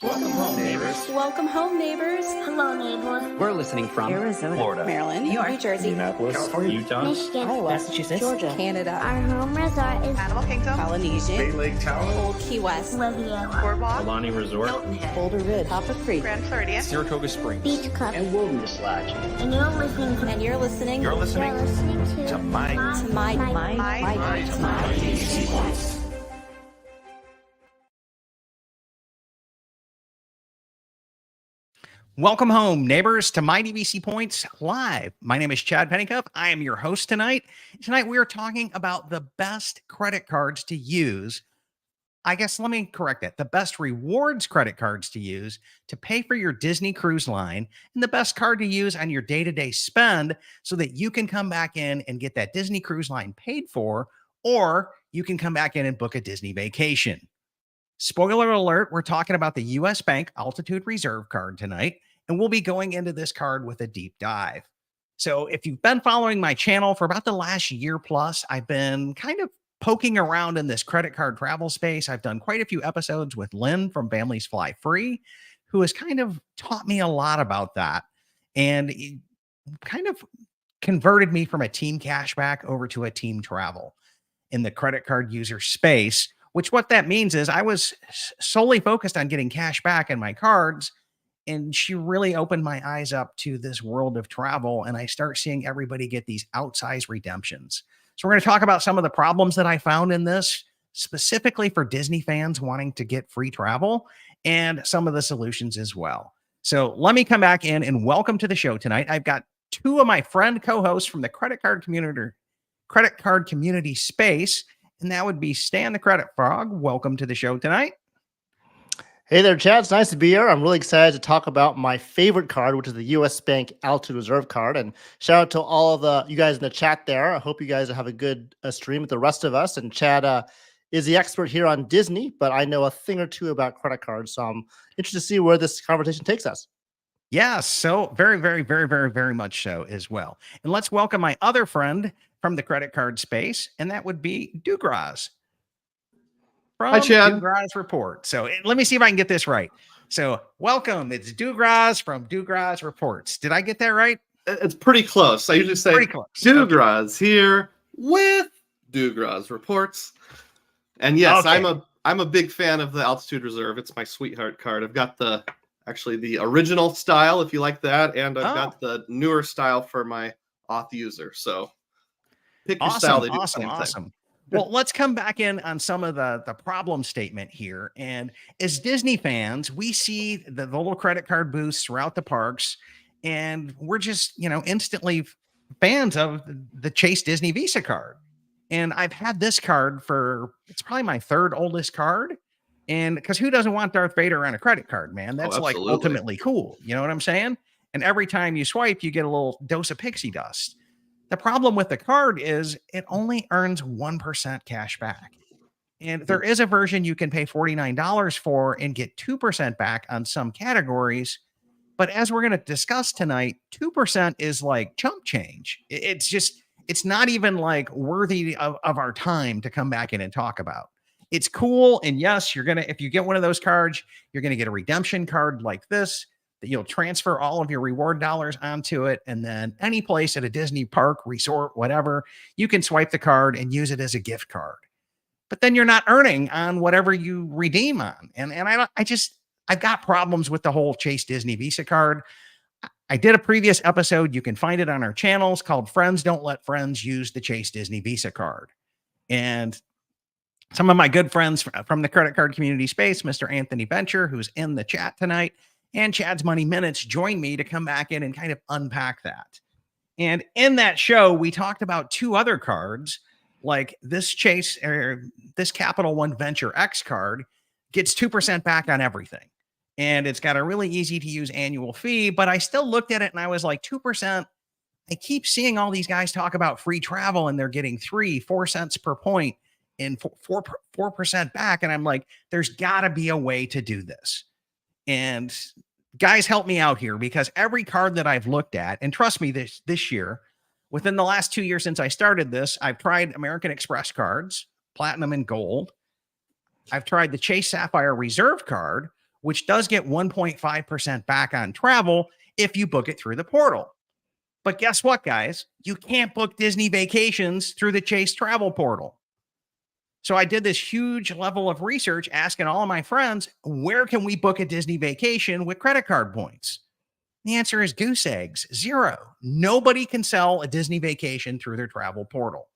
Welcome home, neighbors. Welcome home, neighbors. Hello, neighbors. We're listening from Arizona, Florida, Maryland, New York, New Jersey, Minneapolis, California, Utah, Michigan. Iowa, Massachusetts, Georgia, Canada, Our home resort is Animal Kingdom, Polynesian, Bay Lake Tower, Old Key West, Riviera, Boardwalk, Alani Resort, Hilton Head, Boulder Ridge, Copper Creek, Grand Floridian, Saratoga Springs, Beach Club. and Wilderness Lodge. And you're listening to and you're listening You're listening to my Welcome home, neighbors, to My DVC Points Live. My name is Chad Pennycup. I am your host tonight. Tonight, we are talking about the best credit cards to use. I guess let me correct that. The best rewards credit cards to use to pay for your Disney cruise line, and the best card to use on your day-to-day spend so that you can come back in and get that Disney cruise line paid for, or you can come back in and book a Disney vacation. Spoiler alert, we're talking about the US Bank Altitude Reserve card tonight, and we'll be going into this card with a deep dive. So if you've been following my channel for about the last year plus, I've been kind of poking around in this credit card travel space. I've done quite a few episodes with Lynn from Families Fly Free, who has kind of taught me a lot about that and kind of converted me from a team cashback over to a team travel in the credit card user space, which what that means is I was solely focused on getting cash back in my cards. And she really opened my eyes up to this world of travel. And I start seeing everybody get these outsized redemptions. So we're going to talk about some of the problems that I found in this, specifically for Disney fans wanting to get free travel, and some of the solutions as well. So let me come back in and welcome to the show tonight. I've got two of my friend co-hosts from the credit card community space, and that would be Stan the Credit Frog. Welcome to the show tonight. Hey there, Chad. It's nice to be here. I'm really excited to talk about my favorite card, which is the US Bank Altitude Reserve card. And shout out to all of you guys in the chat there. I hope you guys have a good stream with the rest of us. And Chad is the expert here on Disney, but I know a thing or two about credit cards. So I'm interested to see where this conversation takes us. Yeah, so very much so as well. And let's welcome my other friend from the credit card space, and that would be Dugroz from Hi, Chad. Dugroz Reports. So let me see if I can get this right. So welcome. It's Dugroz from Dugroz Reports. Did I get that right? It's pretty close. I usually say Dugroz here with Dugroz Reports. And yes, okay. I'm a big fan of the Altitude Reserve. It's my sweetheart card. I've got the original style, if you like that, and I've got the newer style for my auth user. So pick your style. They do the same thing. Well, let's come back in on some of the problem statement here. And as Disney fans, we see the little credit card booths throughout the parks, and we're just, instantly fans of the Chase Disney Visa card. And I've had this card it's probably my third oldest card. And because who doesn't want Darth Vader on a credit card, man? That's like ultimately cool. You know what I'm saying? And every time you swipe, you get a little dose of pixie dust. The problem with the card is it only earns 1% cash back. And there is a version you can pay $49 for and get 2% back on some categories. But as we're going to discuss tonight, 2% is like chump change. It's not even like worthy of our time to come back in and talk about. It's cool. And yes, if you get one of those cards, you're going to get a redemption card like this, that you'll transfer all of your reward dollars onto it. And then any place at a Disney park, resort, whatever, you can swipe the card and use it as a gift card. But then you're not earning on whatever you redeem on. And I've got problems with the whole Chase Disney Visa card. I did a previous episode. You can find it on our channels called Friends Don't Let Friends Use the Chase Disney Visa card. And some of my good friends from the credit card community space, Mr. Anthony Venture, who's in the chat tonight, and Chad's Money Minutes, joined me to come back in and kind of unpack that. And in that show, we talked about two other cards, like this Capital One Venture X card gets 2% back on everything. And it's got a really easy to use annual fee, but I still looked at it and I was like, 2%. I keep seeing all these guys talk about free travel and they're getting 4 cents per point and 4% back. And I'm like, there's gotta be a way to do this. And guys, help me out here, because every card that I've looked at, and trust me, this year, within the last 2 years since I started this, I've tried American Express cards, platinum and gold. I've tried the Chase Sapphire Reserve card, which does get 1.5% back on travel if you book it through the portal. But guess what, guys? You can't book Disney vacations through the Chase travel portal. So I did this huge level of research asking all of my friends, where can we book a Disney vacation with credit card points? The answer is goose eggs, zero. Nobody can sell a Disney vacation through their travel portal.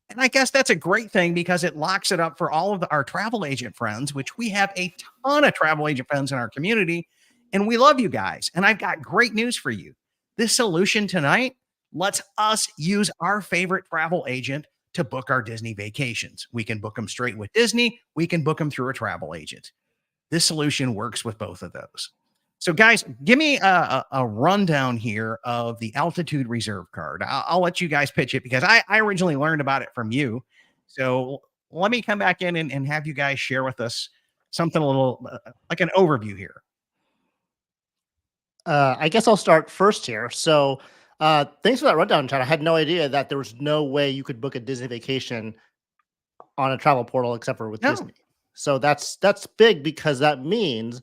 And I guess that's a great thing because it locks it up for all of our travel agent friends, which we have a ton of travel agent friends in our community. And we love you guys. And I've got great news for you. This solution tonight lets us use our favorite travel agent to book our Disney vacations. We can book them straight with Disney. We can book them through a travel agent. This solution works with both of those. So guys, give me a rundown here of the Altitude Reserve card. I'll let you guys pitch it because I originally learned about it from you. So let me come back in and have you guys share with us something a little like an overview here. I guess I'll start first here. So thanks for that rundown, Chad. I had no idea that there was no way you could book a Disney vacation on a travel portal except for with Disney. So that's big because that means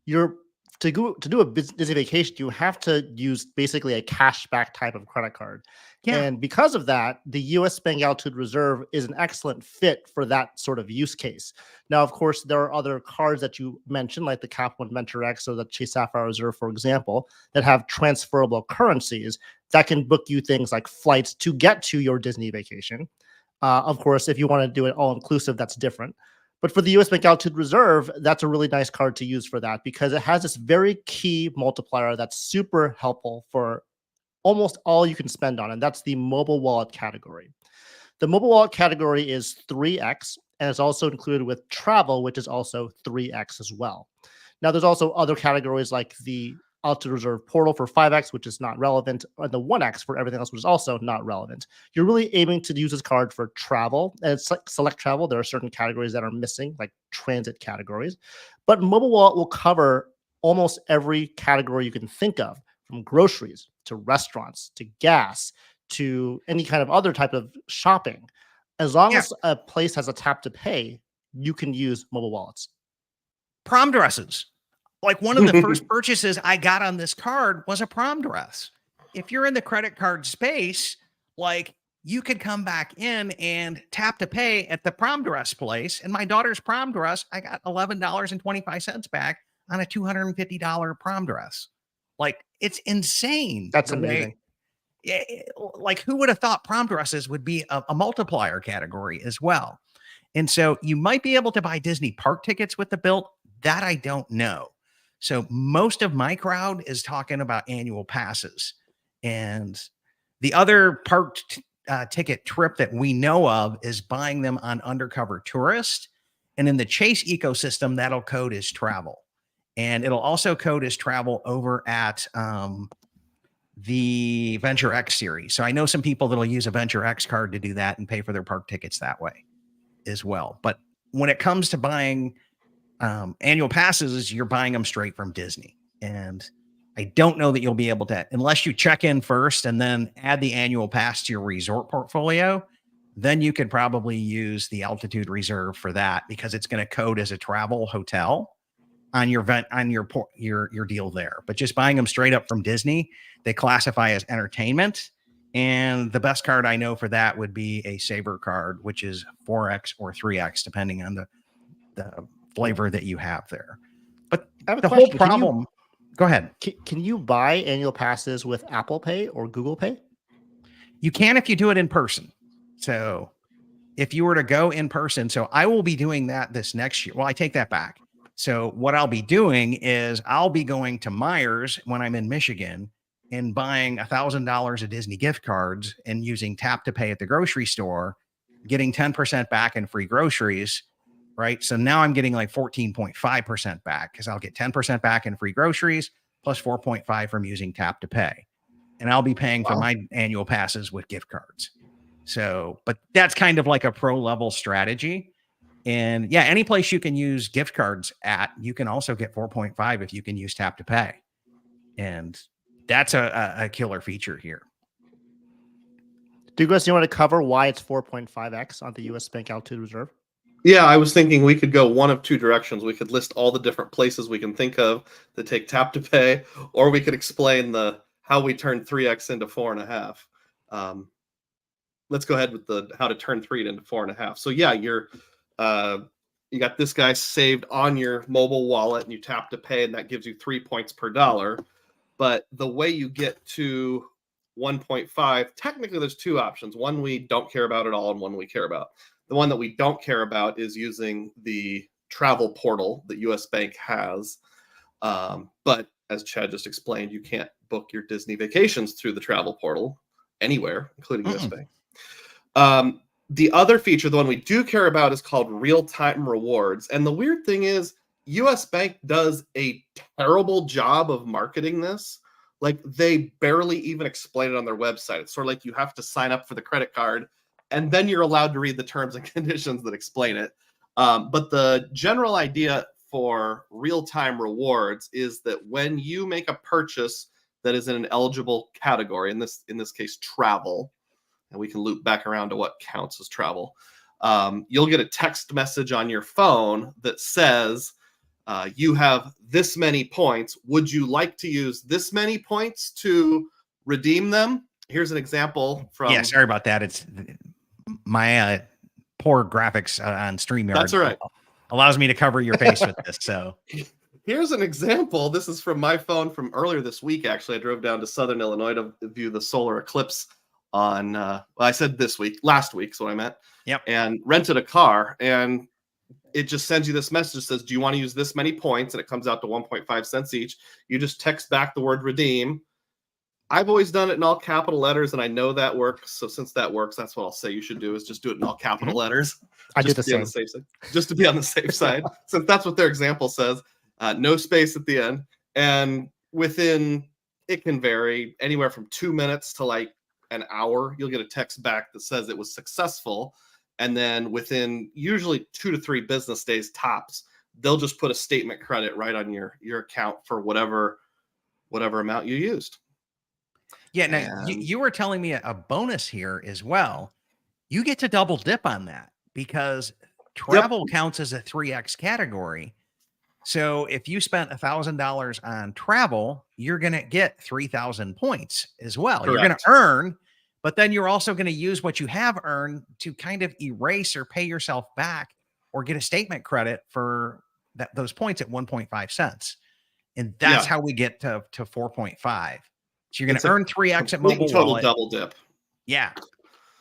you're to do a Disney vacation, you have to use basically a cashback type of credit card. Yeah. And because of that, the US Bank Altitude Reserve is an excellent fit for that sort of use case. Now, of course, there are other cards that you mentioned, like the Cap One Venture X or the Chase Sapphire Reserve, for example, that have transferable currencies that can book you things like flights to get to your Disney vacation. Of course, if you want to do it all inclusive, that's different. But for the US Bank Altitude Reserve, that's a really nice card to use for that because it has this very key multiplier that's super helpful for almost all you can spend on, and that's the mobile wallet category. The mobile wallet category is 3x, and it's also included with travel, which is also 3x as well. Now, there's also other categories like the Altitude Reserve portal for 5x, which is not relevant, and the 1x for everything else, which is also not relevant. You're really aiming to use this card for travel, and it's like select travel. There are certain categories that are missing, like transit categories, but mobile wallet will cover almost every category you can think of, from groceries to restaurants to gas to any kind of other type of shopping. As long as a place has a tap to pay, you can use mobile wallets. Prom dresses. Like one of the first purchases I got on this card was a prom dress. If you're in the credit card space, like you could come back in and tap to pay at the prom dress place. And my daughter's prom dress, I got $11.25 back on a $250 prom dress. Like it's insane. That's amazing. Like who would have thought prom dresses would be a multiplier category as well? And so you might be able to buy Disney park tickets with the bill. That I don't know. So most of my crowd is talking about annual passes. And the other park ticket trip that we know of is buying them on Undercover Tourist. And in the Chase ecosystem, that'll code as travel. And it'll also code as travel over at the Venture X series. So I know some people that'll use a Venture X card to do that and pay for their park tickets that way as well. But when it comes to buying annual passes, you're buying them straight from Disney. And I don't know that you'll be able to, unless you check in first and then add the annual pass to your resort portfolio, then you could probably use the Altitude Reserve for that because it's going to code as a travel hotel on your your deal there. But just buying them straight up from Disney, they classify as entertainment. And the best card I know for that would be a Saver card, which is 4x or 3x, depending on the flavor that you have there. But the whole problem, go ahead. Can you buy annual passes with Apple Pay or Google Pay? You can if you do it in person. So if you were to go in person, so I will be doing that this next year. Well, I take that back. So what I'll be doing is I'll be going to Myers when I'm in Michigan and buying $1,000 of Disney gift cards and using tap to pay at the grocery store, getting 10% back in free groceries. Right. So now I'm getting like 14.5% back because I'll get 10% back in free groceries plus 4.5 from using tap to pay. And I'll be paying for my annual passes with gift cards. So, but that's kind of like a pro level strategy. And yeah, any place you can use gift cards at, you can also get 4.5 if you can use tap to pay. And that's a killer feature here. Dugroz, you want to cover why it's 4.5x on the US Bank Altitude Reserve? Yeah, I was thinking we could go one of two directions. We could list all the different places we can think of that take tap to pay, or we could explain how we turn 3x into 4.5. Let's go ahead with the how to turn 3 into 4.5. So yeah, you got this guy saved on your mobile wallet, and you tap to pay, and that gives you 3 points per dollar. But the way you get to 1.5, technically there's two options. One we don't care about at all, and one we care about. The one that we don't care about is using the travel portal that US Bank has. But as Chad just explained, you can't book your Disney vacations through the travel portal anywhere, including US Bank. The other feature, the one we do care about, is called real-time rewards. And the weird thing is, US Bank does a terrible job of marketing this. Like, they barely even explain it on their website. It's sort of like you have to sign up for the credit card, and then you're allowed to read the terms and conditions that explain it. But the general idea for real-time rewards is that when you make a purchase that is in an eligible category, in this case, travel, and we can loop back around to what counts as travel, you'll get a text message on your phone that says, you have this many points. Would you like to use this many points to redeem them? Here's an example from... Yeah, sorry about that. It's my poor graphics on StreamYard. That's all right. Allows me to cover your face with this. So here's an example. This is from my phone from earlier this week. Actually, I drove down to Southern Illinois to view the solar eclipse on, well, I said last week is what I meant. Yep. And rented a car, and it just sends you this message that says, do you want to use this many points? And it comes out to 1.5 cents each. You just text back the word redeem. I've always done it in all capital letters, and I know that works. So since that works, that's what I'll say you should do, is just do it in all capital letters. I do the same. Just to be on the safe side, since that's what their example says. No space at the end. And it can vary anywhere from 2 minutes to like an hour. You'll get a text back that says it was successful. And then within usually 2 to 3 business days tops, they'll just put a statement credit right on your account for whatever amount you used. Yeah, now you were telling me a bonus here as well. You get to double dip on that because travel counts as a 3x category. So if you spent $1,000 on travel, you're going to get 3,000 points as well. Correct. You're going to earn, but then you're also going to use what you have earned to kind of erase or pay yourself back or get a statement credit for those points at 1.5 cents. And that's how we get to 4.5. So you're going to earn 3x at mobile total wallet. Double dip. Yeah.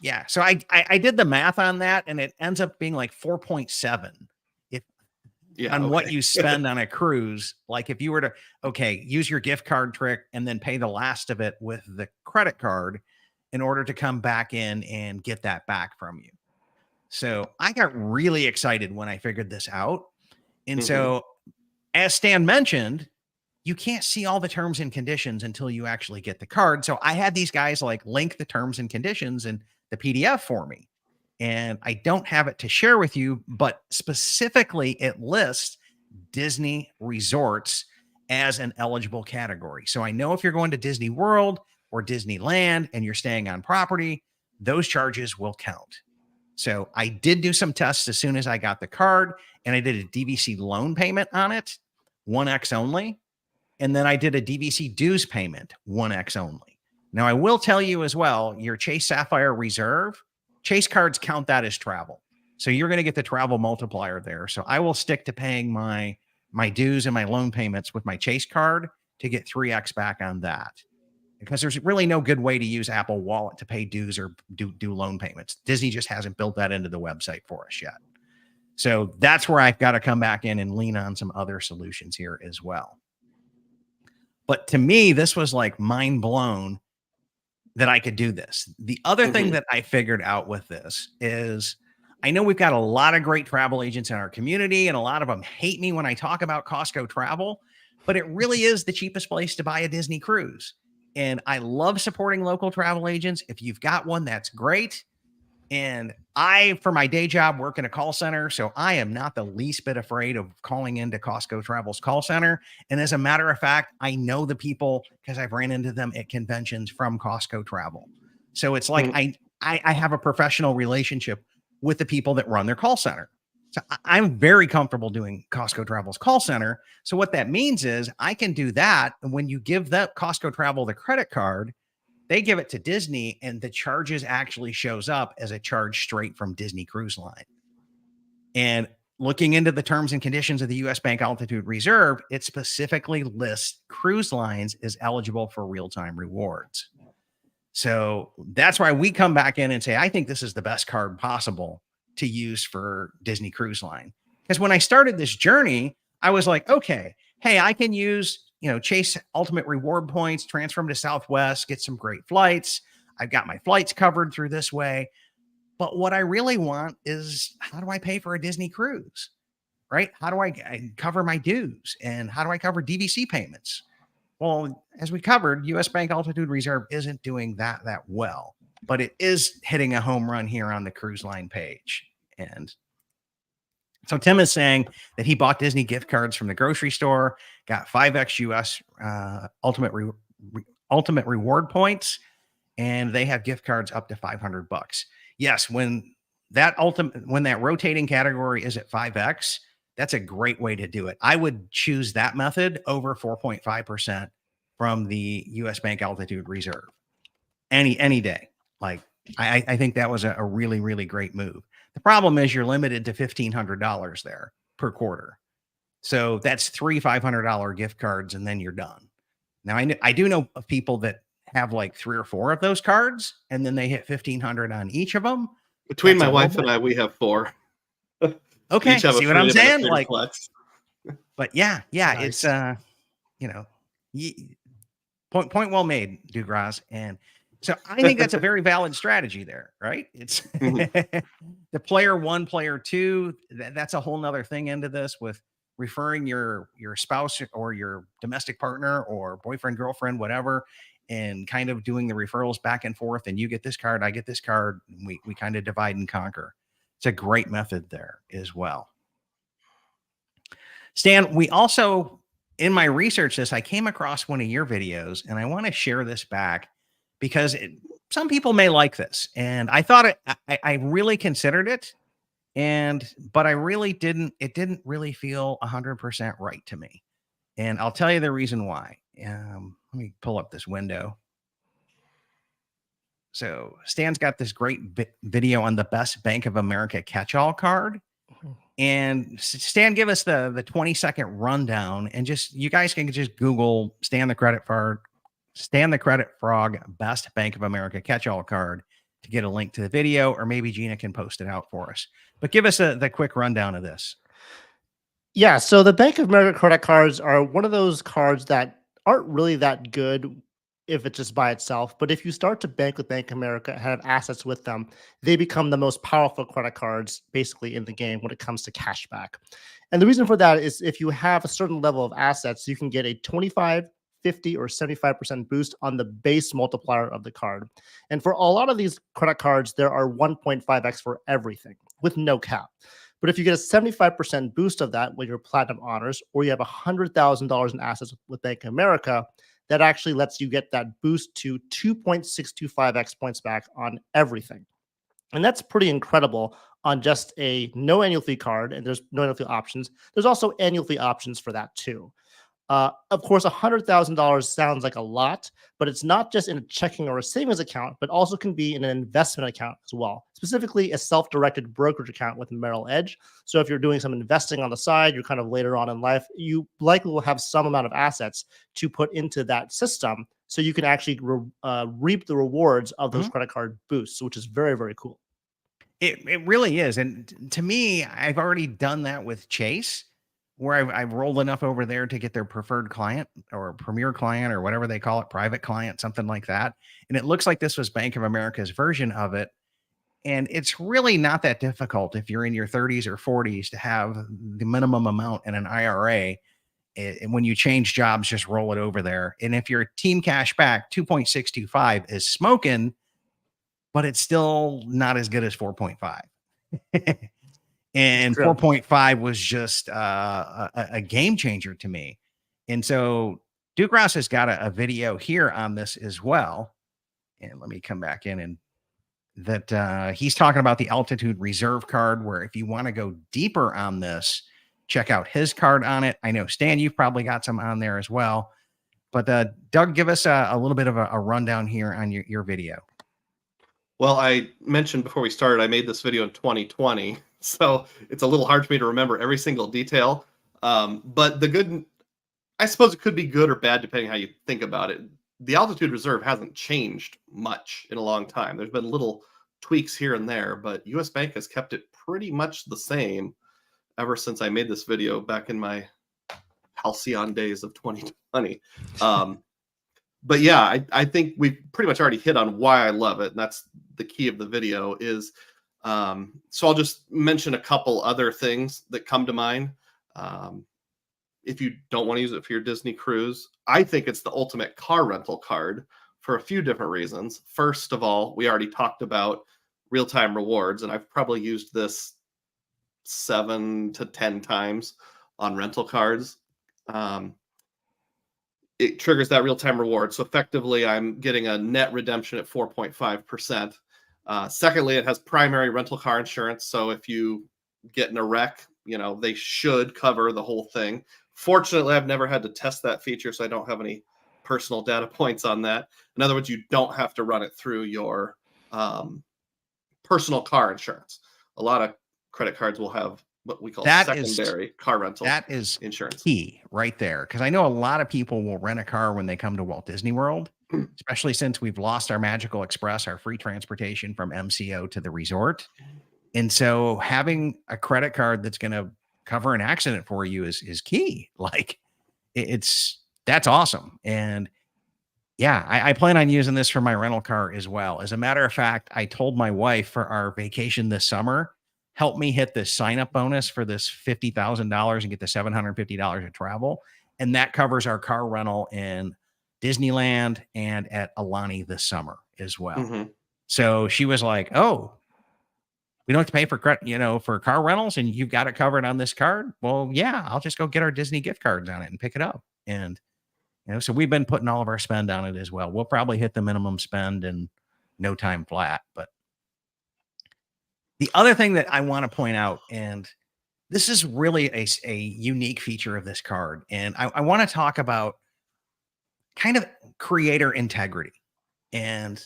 Yeah. So I did the math on that, and it ends up being like 4.7 on what you spend on a cruise. Like if you were to, use your gift card trick and then pay the last of it with the credit card in order to come back in and get that back from you. So I got really excited when I figured this out. And so as Stan mentioned, you can't see all the terms and conditions until you actually get the card. So I had these guys like link the terms and conditions in the PDF for me. And I don't have it to share with you, but specifically it lists Disney resorts as an eligible category. So I know if you're going to Disney World or Disneyland and you're staying on property, those charges will count. So I did do some tests as soon as I got the card, and I did a DVC loan payment on it, 1x only. And then I did a DVC dues payment, 1x only. Now I will tell you as well, your Chase Sapphire Reserve, Chase cards count that as travel. So you're going to get the travel multiplier there. So I will stick to paying my dues and my loan payments with my Chase card to get 3x back on that. Because there's really no good way to use Apple Wallet to pay dues or do loan payments. Disney just hasn't built that into the website for us yet. So that's where I've got to come back in and lean on some other solutions here as well. But to me, this was like mind blown that I could do this. The other thing that I figured out with this is I know we've got a lot of great travel agents in our community, and a lot of them hate me when I talk about Costco travel, but it really is the cheapest place to buy a Disney cruise. And I love supporting local travel agents. If you've got one, that's great. And I, for my day job, work in a call center. So I am not the least bit afraid of calling into Costco Travel's call center. And as a matter of fact, I know the people because I've ran into them at conventions from Costco Travel. So it's like I have a professional relationship with the people that run their call center. So I'm very comfortable doing Costco Travel's call center. So what that means is I can do that. And when you give that Costco Travel the credit card, they give it to Disney and the charges actually shows up as a charge straight from Disney Cruise Line. And looking into the terms and conditions of the US Bank Altitude Reserve, it specifically lists cruise lines as eligible for real-time rewards. So that's why we come back in and say, I think this is the best card possible to use for Disney Cruise Line. Because when I started this journey, I was like, okay, hey, I can use, Chase Ultimate Reward points, transfer them to Southwest, get some great flights. I've got my flights covered through this way. But what I really want is, how do I pay for a Disney cruise, right? How do I cover my dues? And how do I cover DVC payments? Well, as we covered, US Bank Altitude Reserve isn't doing that well, but it is hitting a home run here on the cruise line page. And so Tim is saying that he bought Disney gift cards from the grocery store, got 5x US ultimate reward points, and they have gift cards up to $500. Yes, when that rotating category is at 5x, that's a great way to do it. I would choose that method over 4.5% from the US Bank Altitude Reserve any day. Like, I think that was a really, really great move. The problem is you're limited to $1,500 there per quarter. So that's 3 $500 gift cards, and then you're done. Now, I do know of people that have like 3 or 4 of those cards, and then they hit 1,500 on each of them. Between my wife and I, we have 4. Okay, see what I'm saying? Like, flex. But yeah, Nice. it's point well made, Dugroz. And so I think that's a very valid strategy there, right? It's the player 1, player 2. That's a whole nother thing into this with referring your spouse or your domestic partner or boyfriend, girlfriend, whatever, and kind of doing the referrals back and forth. And you get this card, I get this card. And we kind of divide and conquer. It's a great method there as well. Stan, we also, in my research I came across one of your videos, and I want to share this back because some people may like this. And I thought I really considered it, but I really didn't. It didn't really feel 100% right to me. And I'll tell you the reason why. Let me pull up this window. So Stan's got this great video on the best Bank of America catch-all card. And Stan, give us the 20-second rundown, and you guys can just Google Stan the Credit Frog best Bank of America catch-all card to get a link to the video, or maybe Gina can post it out for us. But give us the quick rundown of this. Yeah, so the Bank of America credit cards are one of those cards that aren't really that good if it's just by itself. But if you start to bank with Bank of America and have assets with them, they become the most powerful credit cards basically in the game when it comes to cashback. And the reason for that is if you have a certain level of assets, you can get a 25, 50, or 75% boost on the base multiplier of the card. And for a lot of these credit cards, there are 1.5x for everything with no cap. But if you get a 75% boost of that with your Platinum Honors, or you have $100,000 in assets with Bank of America, that actually lets you get that boost to 2.625x points back on everything. And that's pretty incredible on just a no annual fee card, and there's no annual fee options. There's also annual fee options for that too. Of course, $100,000 sounds like a lot, but it's not just in a checking or a savings account, but also can be in an investment account as well, specifically a self-directed brokerage account with Merrill Edge. So if you're doing some investing on the side, you're kind of later on in life, you likely will have some amount of assets to put into that system so you can actually reap the rewards of those credit card boosts, which is very, very cool. It really is. And to me, I've already done that with Chase, where I've rolled enough over there to get their preferred client or premier client or whatever they call it, private client, something like that. And it looks like this was Bank of America's version of it. And it's really not that difficult if you're in your 30s or 40s to have the minimum amount in an IRA. And when you change jobs, just roll it over there. And if your team cash back, 2.625 is smoking, but it's still not as good as 4.5. And 4.5 was just a game changer to me. And so Dugroz has got a video here on this as well. And let me come back in and that he's talking about the Altitude Reserve card, where if you want to go deeper on this, check out his card on it. I know, Stan, you've probably got some on there as well. But Doug, give us a little bit of a rundown here on your video. Well, I mentioned before we started, I made this video in 2020, so it's a little hard for me to remember every single detail. But I suppose it could be good or bad depending how you think about it. The Altitude Reserve hasn't changed much in a long time. There's been little tweaks here and there, but US Bank has kept it pretty much the same ever since I made this video back in my halcyon days of 2020. But yeah, I think we've pretty much already hit on why I love it, and that's the key of the video is, so I'll just mention a couple other things that come to mind. If you don't want to use it for your Disney cruise, I think it's the ultimate car rental card for a few different reasons. First of all, we already talked about real-time rewards, and I've probably used this 7 to 10 times on rental cards. It triggers that real-time reward. So effectively, I'm getting a net redemption at 4.5%. Secondly, it has primary rental car insurance. So if you get in a wreck, they should cover the whole thing. Fortunately, I've never had to test that feature, so I don't have any personal data points on that. In other words, you don't have to run it through your personal car insurance. A lot of credit cards will have what we call secondary car rental. That is insurance key right there. Because I know a lot of people will rent a car when they come to Walt Disney World, especially since we've lost our Magical Express, our free transportation from MCO to the resort. And so having a credit card that's going to cover an accident for you is key. Like that's awesome. And yeah, I plan on using this for my rental car as well. As a matter of fact, I told my wife for our vacation this summer, help me hit this sign-up bonus for this $50,000 and get the $750 of travel. And that covers our car rental in Disneyland and at Alani this summer as well. Mm-hmm. So she was like, oh, we don't have to pay for for car rentals and you've got it covered on this card. Well, yeah, I'll just go get our Disney gift cards on it and pick it up. And, so we've been putting all of our spend on it as well. We'll probably hit the minimum spend in no time flat, but the other thing that I want to point out, and this is really a unique feature of this card, and I want to talk about kind of creator integrity. And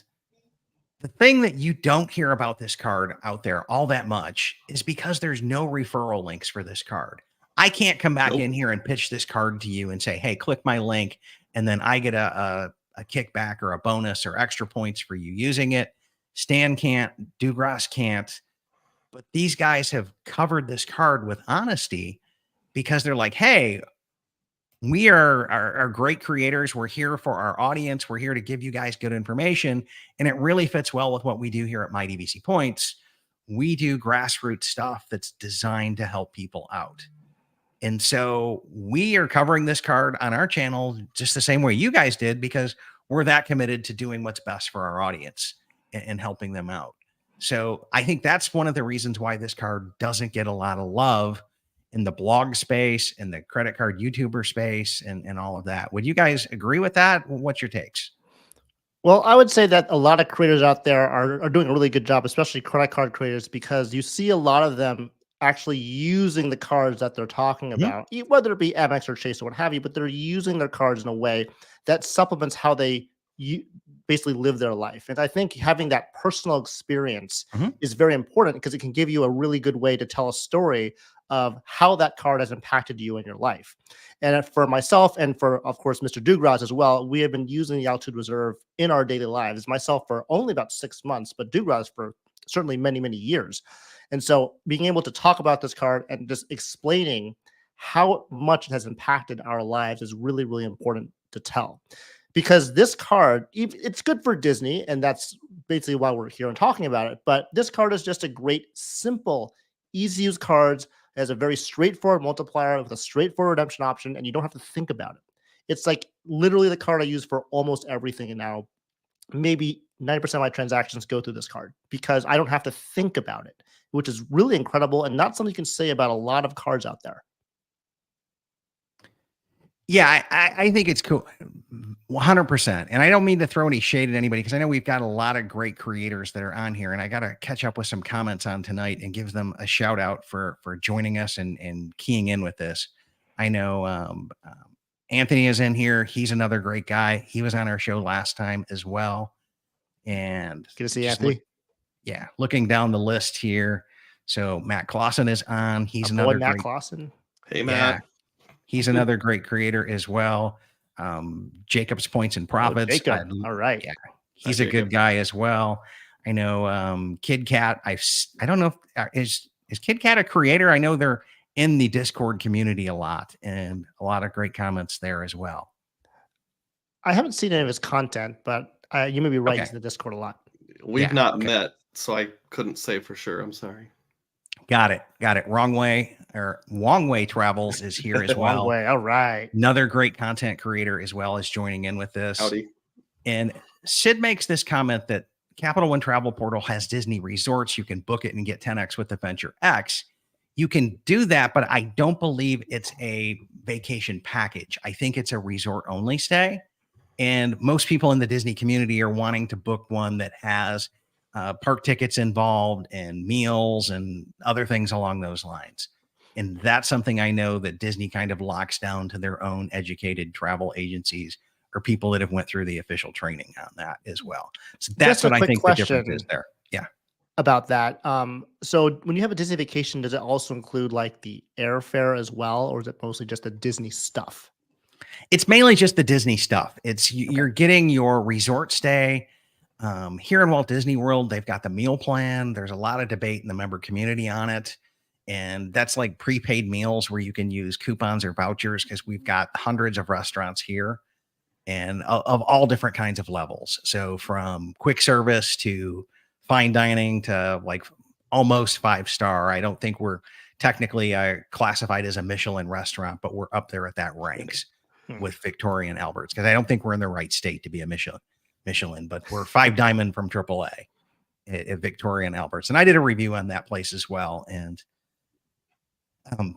the thing that you don't hear about this card out there all that much is because there's no referral links for this card. I can't come back in here and pitch this card to you and say, hey, click my link, and then I get a kickback or a bonus or extra points for you using it. Stan can't, Dugroz can't. But these guys have covered this card with honesty because they're like, hey, we are great creators. We're here for our audience. We're here to give you guys good information. And it really fits well with what we do here at MyDVC Points. We do grassroots stuff that's designed to help people out. And so we are covering this card on our channel just the same way you guys did, because we're that committed to doing what's best for our audience and helping them out. So I think that's one of the reasons why this card doesn't get a lot of love in the blog space and the credit card YouTuber space and all of that. Would you guys agree with that? What's your takes? Well, I would say that a lot of creators out there are doing a really good job, especially credit card creators, because you see a lot of them actually using the cards that they're talking about, whether it be Amex or Chase or what have you, but they're using their cards in a way that supplements how they basically live their life. And I think having that personal experience is very important because it can give you a really good way to tell a story of how that card has impacted you in your life. And for myself and for, of course, Mr. Dugroz as well, we have been using the Altitude Reserve in our daily lives, myself for only about 6 months, but Dugroz for certainly many, many years. And so being able to talk about this card and just explaining how much it has impacted our lives is really, really important to tell. Because this card, it's good for Disney, and that's basically why we're here and talking about it. But this card is just a great, simple, easy-to-use card. It has a very straightforward multiplier with a straightforward redemption option, and you don't have to think about it. It's like literally the card I use for almost everything, and now maybe 90% of my transactions go through this card because I don't have to think about it, which is really incredible and not something you can say about a lot of cards out there. Yeah, I think it's cool. 100%. And I don't mean to throw any shade at anybody because I know we've got a lot of great creators that are on here, and I got to catch up with some comments on tonight and give them a shout out for joining us and keying in with this. I know Anthony is in here. He's another great guy. He was on our show last time as well. And Good to see Anthony. Looking down the list here. So Matt Clausen is on. He's another Matt great Clausen. Hey, Matt. Yeah, he's another great creator as well. Jacob's Points and Profits. Jacob. All right. Yeah, he's a good guy as well. I know Kid Cat. I don't know if is Kid Cat a creator? I know they're in the Discord community a lot, and a lot of great comments there as well. I haven't seen any of his content, but you may be right. He's in the Discord a lot. We've not met, so I couldn't say for sure. I'm sorry. Got it. Wrong Way Travels is here as well. Wrong Way. All right. Another great content creator as well is joining in with this. Howdy. And Sid makes this comment that Capital One Travel Portal has Disney resorts. You can book it and get 10x with Adventure X. You can do that, but I don't believe it's a vacation package. I think it's a resort only stay. And most people in the Disney community are wanting to book one that has park tickets involved and meals and other things along those lines. And that's something I know that Disney kind of locks down to their own educated travel agencies or people that have went through the official training on that as well. So that's what I think the difference is there. Yeah. About that. So when you have a Disney vacation, does it also include like the airfare as well? Or is it mostly just the Disney stuff? It's mainly just the Disney stuff. You're getting your resort stay. Here in Walt Disney World, they've got the meal plan. There's a lot of debate in the member community on it. And that's like prepaid meals where you can use coupons or vouchers because we've got hundreds of restaurants here and of all different kinds of levels. So from quick service to fine dining to like almost 5-star. I don't think we're technically classified as a Michelin restaurant, but we're up there at that ranks with Victoria and Albert's because I don't think we're in the right state to be a Michelin, but we're 5 diamond from AAA at Victoria and Albert's. And I did a review on that place as well. And,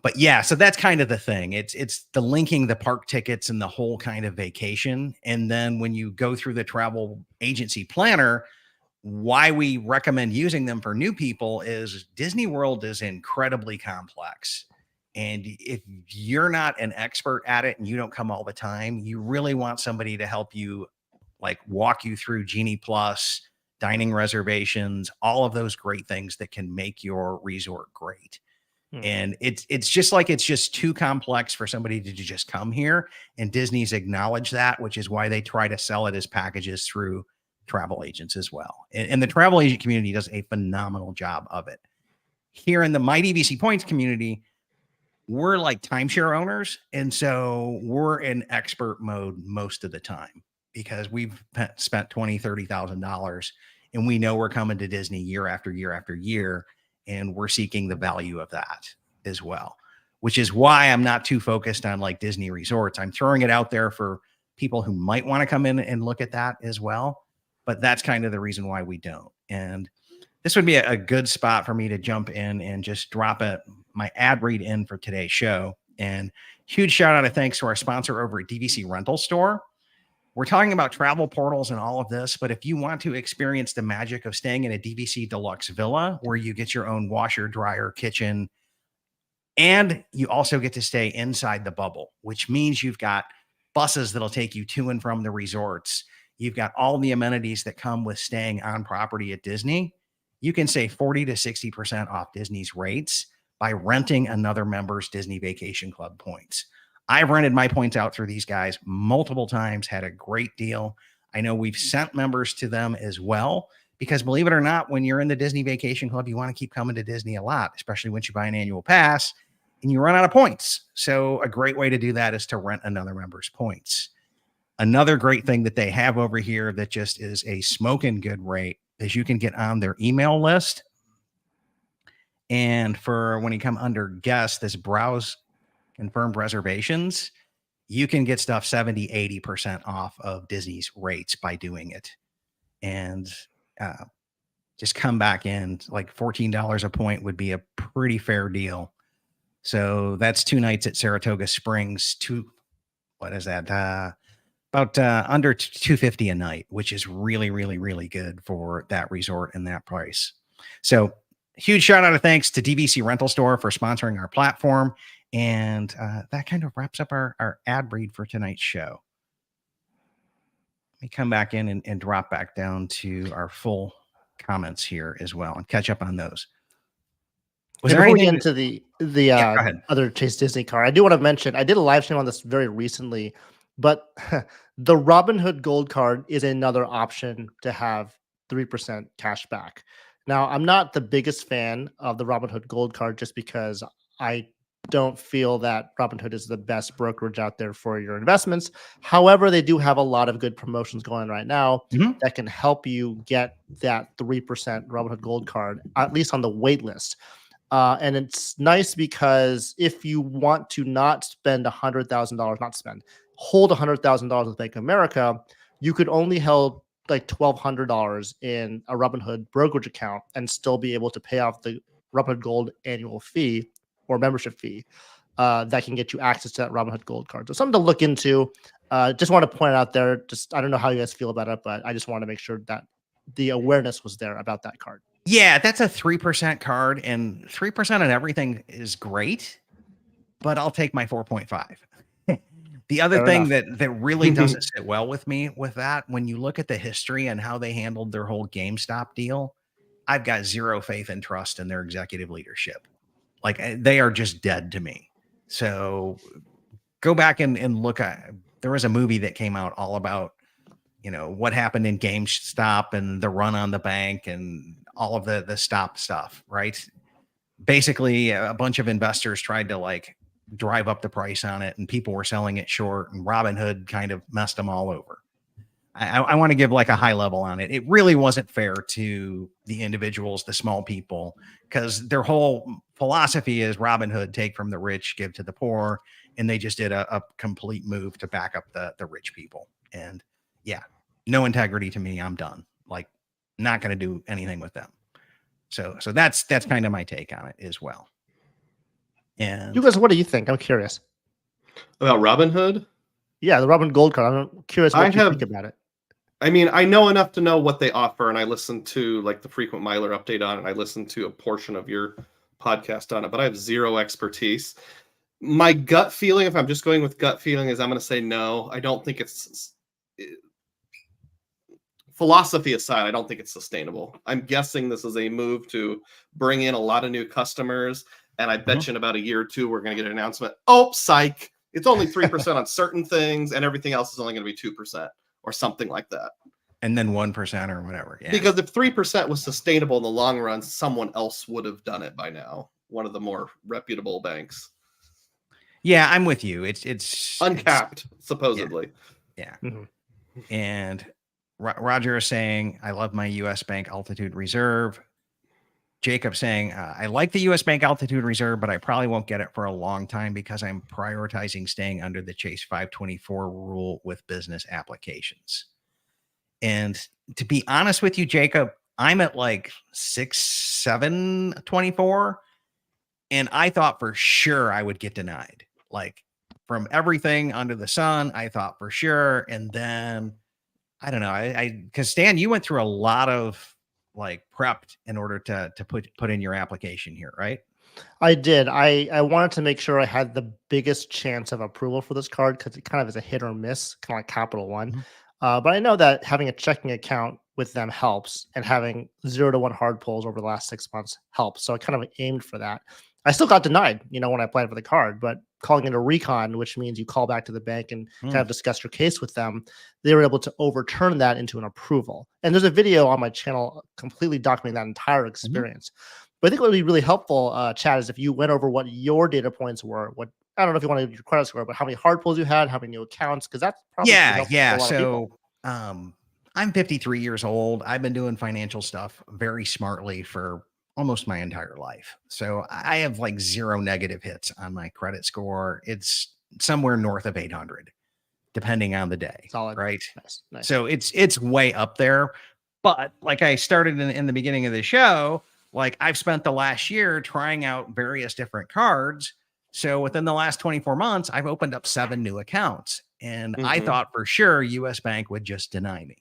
but yeah, so that's kind of the thing. It's the linking the park tickets and the whole kind of vacation. And then when you go through the travel agency planner, why we recommend using them for new people is Disney World is incredibly complex. And if you're not an expert at it and you don't come all the time, you really want somebody to help you like walk you through Genie Plus, dining reservations, all of those great things that can make your resort great. And it's just too complex for somebody to just come here. And Disney's acknowledged that, which is why they try to sell it as packages through travel agents as well. And the travel agent community does a phenomenal job of it. Here in the My DVC Points community, we're like timeshare owners. And so we're in expert mode most of the time because we've spent $20,000, $30,000 and we know we're coming to Disney year after year after year. And we're seeking the value of that as well, which is why I'm not too focused on like Disney resorts. I'm throwing it out there for people who might want to come in and look at that as well. But that's kind of the reason why we don't. And this would be a good spot for me to jump in and just drop my ad read in for today's show. And huge shout out and thanks to our sponsor over at DVC Rental Store. We're talking about travel portals and all of this, but if you want to experience the magic of staying in a DVC Deluxe Villa where you get your own washer, dryer, kitchen, and you also get to stay inside the bubble, which means you've got buses that'll take you to and from the resorts. You've got all the amenities that come with staying on property at Disney. You can save 40 to 60% off Disney's rates by renting another member's Disney Vacation Club points. I've rented my points out through these guys multiple times, had a great deal. I know we've sent members to them as well, because believe it or not, when you're in the Disney Vacation Club, you want to keep coming to Disney a lot, especially once you buy an annual pass and you run out of points. So a great way to do that is to rent another member's points. Another great thing that they have over here that just is a smoking good rate is you can get on their email list. And for when you come under guest, this browse confirmed reservations, you can get stuff 70, 80% off of Disney's rates by doing it. And just come back in, like $14 a point would be a pretty fair deal. So that's 2 nights at Saratoga Springs, what is that? About under 250 a night, which is really, really, really good for that resort and that price. So huge shout out of thanks to DVC Rental Store for sponsoring our platform. And that kind of wraps up our ad read for tonight's show. Let me come back in and drop back down to our full comments here as well and catch up on those. Was there anything into the other Chase Disney car? I do want to mention, I did a live stream on this very recently, but the Robinhood Gold card is another option to have 3% cash back. Now, I'm not the biggest fan of the Robinhood Gold card just because I don't feel that Robinhood is the best brokerage out there for your investments. However, they do have a lot of good promotions going on right now that can help you get that 3% Robinhood Gold card, at least on the wait list. And it's nice because if you want to not spend $100,000, hold $100,000 with Bank of America, you could only hold like $1,200 in a Robinhood brokerage account and still be able to pay off the Robinhood Gold annual fee or membership fee that can get you access to that Robinhood Gold card. So something to look into. Just want to point out there, I don't know how you guys feel about it, but I just want to make sure that the awareness was there about that card. Yeah, that's a 3% card, and 3% on everything is great, but I'll take my 4.5. The other thing that really doesn't sit well with me with that, when you look at the history and how they handled their whole GameStop deal, I've got zero faith and trust in their executive leadership. Like, they are just dead to me. So go back and look at, there was a movie that came out all about, what happened in GameStop and the run on the bank and all of the stop stuff, right? Basically, a bunch of investors tried to drive up the price on it, and people were selling it short, and Robinhood kind of messed them all over. I want to give a high level on it. It really wasn't fair to the individuals, the small people, because their whole philosophy is Robinhood, take from the rich, give to the poor. And they just did a complete move to back up the rich people. And yeah, no integrity to me. I'm done. Not going to do anything with them. So that's kind of my take on it as well. And you guys, what do you think? I'm curious about Robinhood. Yeah, the Robinhood Gold card. I'm curious what you think about it. I mean, I know enough to know what they offer, and I listened to the frequent miler update on it. And I listened to a portion of your podcast on it, but I have zero expertise. My gut feeling, if I'm just going with gut feeling, is I'm going to say no. I don't think it's philosophy aside. I don't think it's sustainable. I'm guessing this is a move to bring in a lot of new customers, and I bet you in about a year or two we're going to get an announcement. Oh, psych! It's only 3% on certain things, and everything else is only going to be 2% or something like that. And then 1% or whatever. Yeah. Because if 3% was sustainable in the long run, someone else would have done it by now. One of the more reputable banks. Yeah, I'm with you. It's uncapped, supposedly. Yeah. And Roger is saying, I love my U.S. Bank Altitude Reserve. Jacob saying, I like the U.S. Bank Altitude Reserve, but I probably won't get it for a long time because I'm prioritizing staying under the Chase 524 rule with business applications. And to be honest with you, Jacob, I'm at 724, and I thought for sure I would get denied. From everything under the sun, I thought for sure. And then I don't know, because Stan, you went through a lot of prepped in order to put in your application here, right? I did. I wanted to make sure I had the biggest chance of approval for this card because it kind of is a hit or miss, kind of like Capital One. But I know that having a checking account with them helps, and having 0 to 1 hard pulls over the last 6 months helps. So I kind of aimed for that. I still got denied, when I applied for the card, but calling it a recon, which means you call back to the bank and kind of discuss your case with them, they were able to overturn that into an approval. And there's a video on my channel completely documenting that entire experience. But I think what would be really helpful, Chad, is if you went over what your data points were, I don't know if you want to do your credit score, but how many hard pulls you had, how many new accounts, because that's probably So I'm 53 years old. I've been doing financial stuff very smartly for almost my entire life. So I have 0 negative hits on my credit score. It's somewhere north of 800, depending on the day. Solid. Right. Nice. So it's way up there. But I started in the beginning of the show, I've spent the last year trying out various different cards. So within the last 24 months, I've opened up 7 new accounts. And I thought for sure US Bank would just deny me.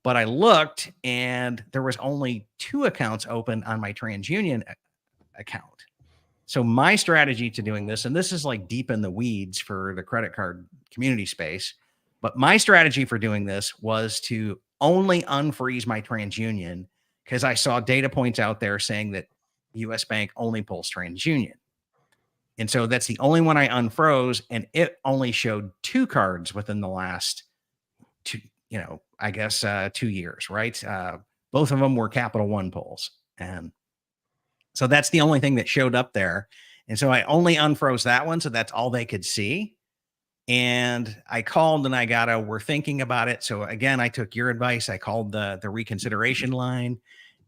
But I looked and there was only 2 accounts open on my TransUnion account. So my strategy to doing this, and this is like deep in the weeds for the credit card community space, but my strategy for doing this was to only unfreeze my TransUnion because I saw data points out there saying that US Bank only pulls TransUnion. And so that's the only one I unfroze, and it only showed 2 cards within the last 2, 2 years, right? Both of them were Capital One pulls. And so that's the only thing that showed up there. And so I only unfroze that one. So that's all they could see. And I called and we're thinking about it. So again, I took your advice. I called the reconsideration line,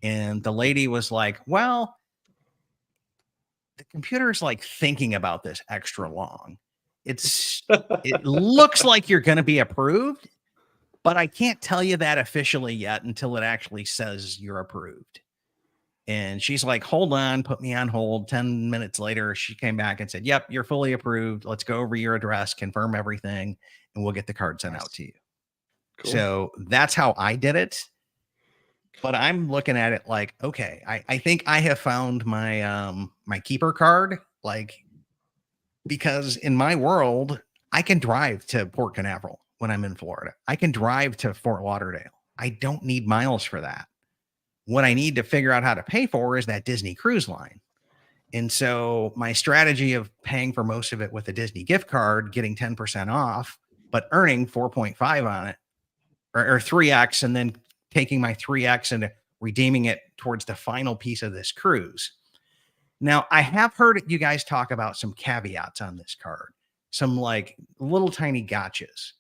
and the lady was like, well, the computer's like thinking about this extra long. It looks like you're going to be approved, but I can't tell you that officially yet until it actually says you're approved. And she's like, hold on, put me on hold. 10 minutes later, she came back and said, yep, you're fully approved. Let's go over your address, confirm everything, and we'll get the card sent out to you. Cool. So that's how I did it. But I'm looking at it like, okay, I think I have found my my keeper card, because in my world, I can drive to Port Canaveral when I'm in Florida. I can drive to Fort Lauderdale. I don't need miles for that. What I need to figure out how to pay for is that Disney cruise line. And so my strategy of paying for most of it with a Disney gift card, getting 10% off, but earning 4.5 on it or 3X, and then taking my 3X and redeeming it towards the final piece of this cruise. Now, I have heard you guys talk about some caveats on this card, some like little tiny gotchas.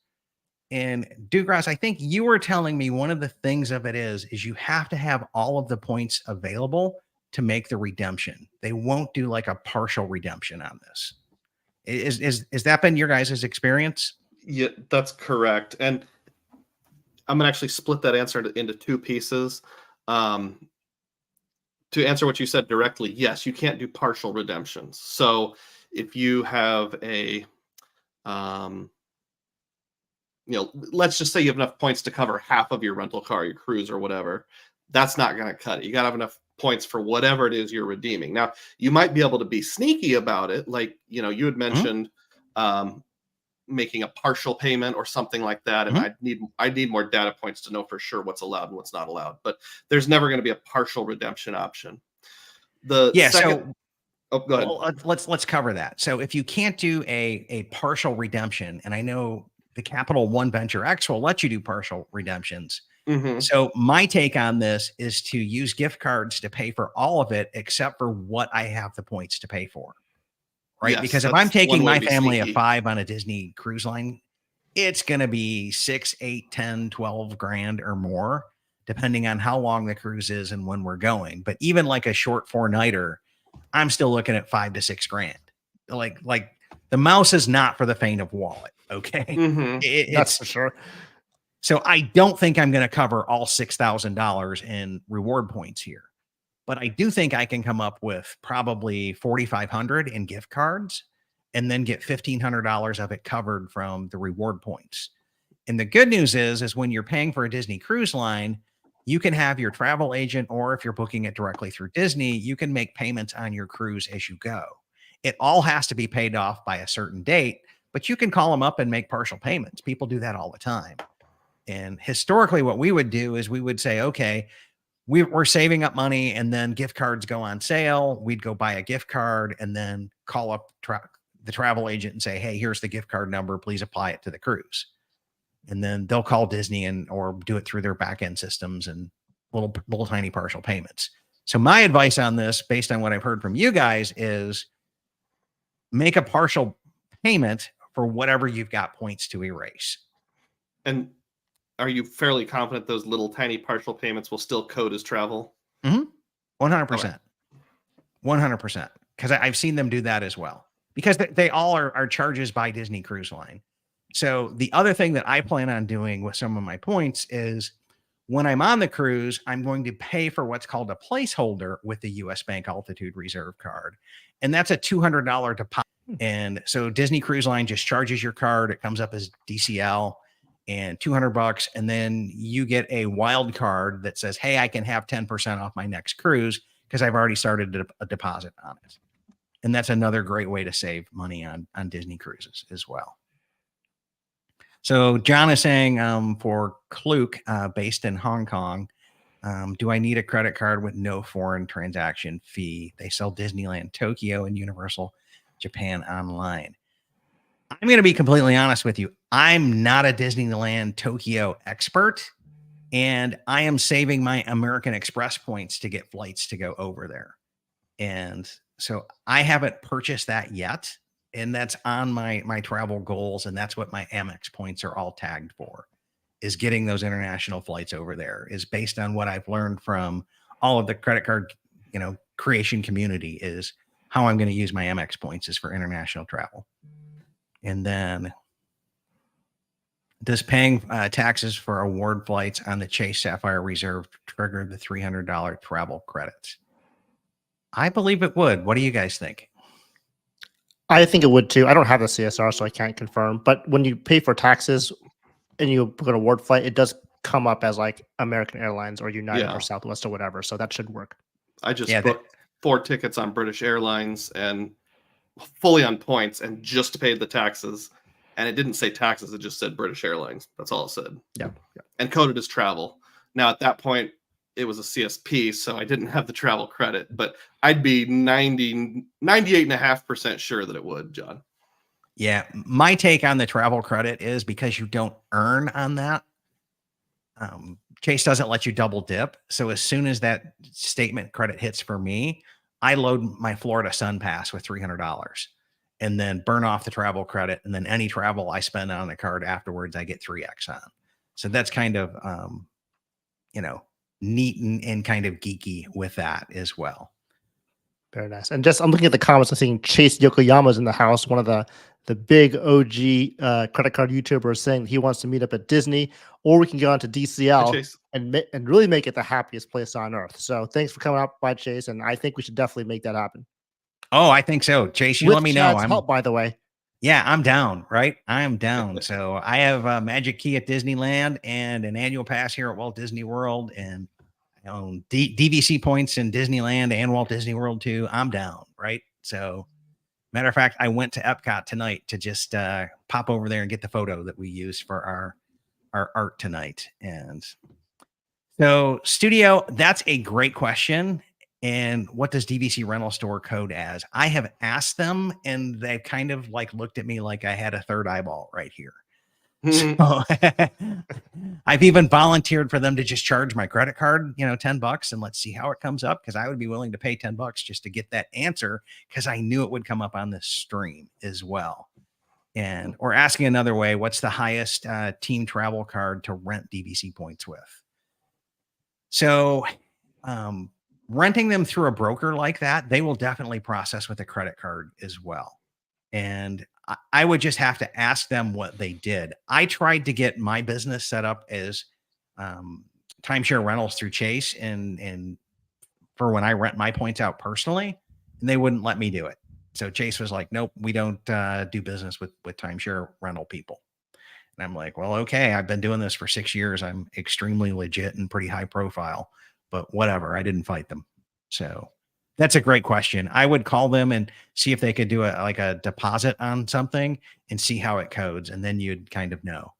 And Dugroz, I think you were telling me one of the things of it is you have to have all of the points available to make the redemption. They won't do like a partial redemption on this. Is that been your guys' experience? Yeah, that's correct. And I'm gonna actually split that answer into 2 pieces. To answer what you said directly, yes, you can't do partial redemptions. So if you have a let's just say you have enough points to cover half of your rental car, your cruise or whatever, that's not going to cut it. You got to have enough points for whatever it is you're redeeming. Now, you might be able to be sneaky about it. Like, you had mentioned making a partial payment or something like that. And I'd need more data points to know for sure what's allowed and what's not allowed. But there's never going to be a partial redemption option. Go ahead. Well, let's cover that. So if you can't do a partial redemption, and I know the Capital One Venture X will let you do partial redemptions. So my take on this is to use gift cards to pay for all of it, except for what I have the points to pay for. Right. Yes, because if I'm taking my family of 5 on a Disney cruise line, it's going to be 6, 8, 10, 12 grand or more, depending on how long the cruise is and when we're going. But even like a short 4-nighter, I'm still looking at 5 to 6 grand. Like the mouse is not for the faint of wallet. Okay. That's for sure. So I don't think I'm going to cover all $6,000 in reward points here, but I do think I can come up with probably 4,500 in gift cards and then get $1,500 of it covered from the reward points. And the good news is when you're paying for a Disney cruise line, you can have your travel agent, or if you're booking it directly through Disney, you can make payments on your cruise as you go. It all has to be paid off by a certain date, but you can call them up and make partial payments. People do that all the time. And historically, what we would do is we would say, okay, we're saving up money, and then gift cards go on sale. We'd go buy a gift card and then call up the travel agent and say, hey, here's the gift card number. Please apply it to the cruise. And then they'll call Disney or do it through their back end systems and little tiny partial payments. So my advice on this, based on what I've heard from you guys, is make a partial payment for whatever you've got points to erase. And are you fairly confident those little tiny partial payments will still code as travel? 100%. 100%. Because I've seen them do that as well. Because they all are charges by Disney Cruise Line. So the other thing that I plan on doing with some of my points is when I'm on the cruise, I'm going to pay for what's called a placeholder with the US Bank Altitude Reserve card. And that's a $200 deposit. And so Disney Cruise Line just charges your card. It comes up as DCL and $200. And then you get a wild card that says, hey, I can have 10% off my next cruise because I've already started a deposit on it. And that's another great way to save money on Disney cruises as well. So John is saying for Klook, based in Hong Kong, do I need a credit card with no foreign transaction fee? They sell Disneyland Tokyo and Universal Japan online. I'm going to be completely honest with you. I'm not a Disneyland Tokyo expert, and I am saving my American Express points to get flights to go over there. And so I haven't purchased that yet. And that's on my travel goals. And that's what my Amex points are all tagged for, is getting those international flights over there, is based on what I've learned from all of the credit card, creation community, is how I'm going to use my Amex points is for international travel. And then does paying taxes for award flights on the Chase Sapphire Reserve trigger the $300 travel credits? I believe it would. What do you guys think? I think it would too. I don't have the CSR, so I can't confirm. But when you pay for taxes and you book an award flight, it does come up as like American Airlines or United or Southwest or whatever. So that should work. I just booked 4 tickets on British Airlines and fully on points and just paid the taxes. And it didn't say taxes. It just said British Airlines. That's all it said. Yeah. And coded as travel. Now, at that point, it was a CSP, so I didn't have the travel credit, but I'd be 98.5% sure that it would, John. Yeah. My take on the travel credit is because you don't earn on that. Chase doesn't let you double dip. So as soon as that statement credit hits for me, I load my Florida Sun Pass with $300 and then burn off the travel credit. And then any travel I spend on the card afterwards, I get 3X on. So that's kind of, neat and kind of geeky with that as well. Very nice. And just I'm looking at the comments and seeing Chase Yokoyama's in the house, one of the big OG credit card YouTubers, saying he wants to meet up at Disney, or we can go on to DCL and really make it the happiest place on earth. So thanks for coming out by, Chase, and I think we should definitely make that happen. Oh, I think so. Chase, you let me know. I'm help, by the way. Yeah, I'm down, right? I am down. So I have a Magic Key at Disneyland and an annual pass here at Walt Disney World, and I own DVC points in Disneyland and Walt Disney World too. I'm down, right? So matter of fact, I went to Epcot tonight to just pop over there and get the photo that we used for our art tonight. And so Studio, that's a great question. And what does DVC rental store code as? I have asked them, and they kind of like looked at me like I had a third eyeball right here. So I've even volunteered for them to just charge my credit card, $10, and let's see how it comes up, because I would be willing to pay $10 just to get that answer, because I knew it would come up on this stream as well. And or asking another way, what's the highest team travel card to rent DVC points with? So renting them through a broker like that, they will definitely process with a credit card as well. And I would just have to ask them what they did. I tried to get my business set up as timeshare rentals through Chase and for when I rent my points out personally, and they wouldn't let me do it. So Chase was like, nope, we don't do business with timeshare rental people. And I'm like, well, okay, I've been doing this for 6 years. I'm extremely legit and pretty high profile, but whatever, I didn't fight them. So that's a great question. I would call them and see if they could do a deposit on something and see how it codes. And then you'd kind of know.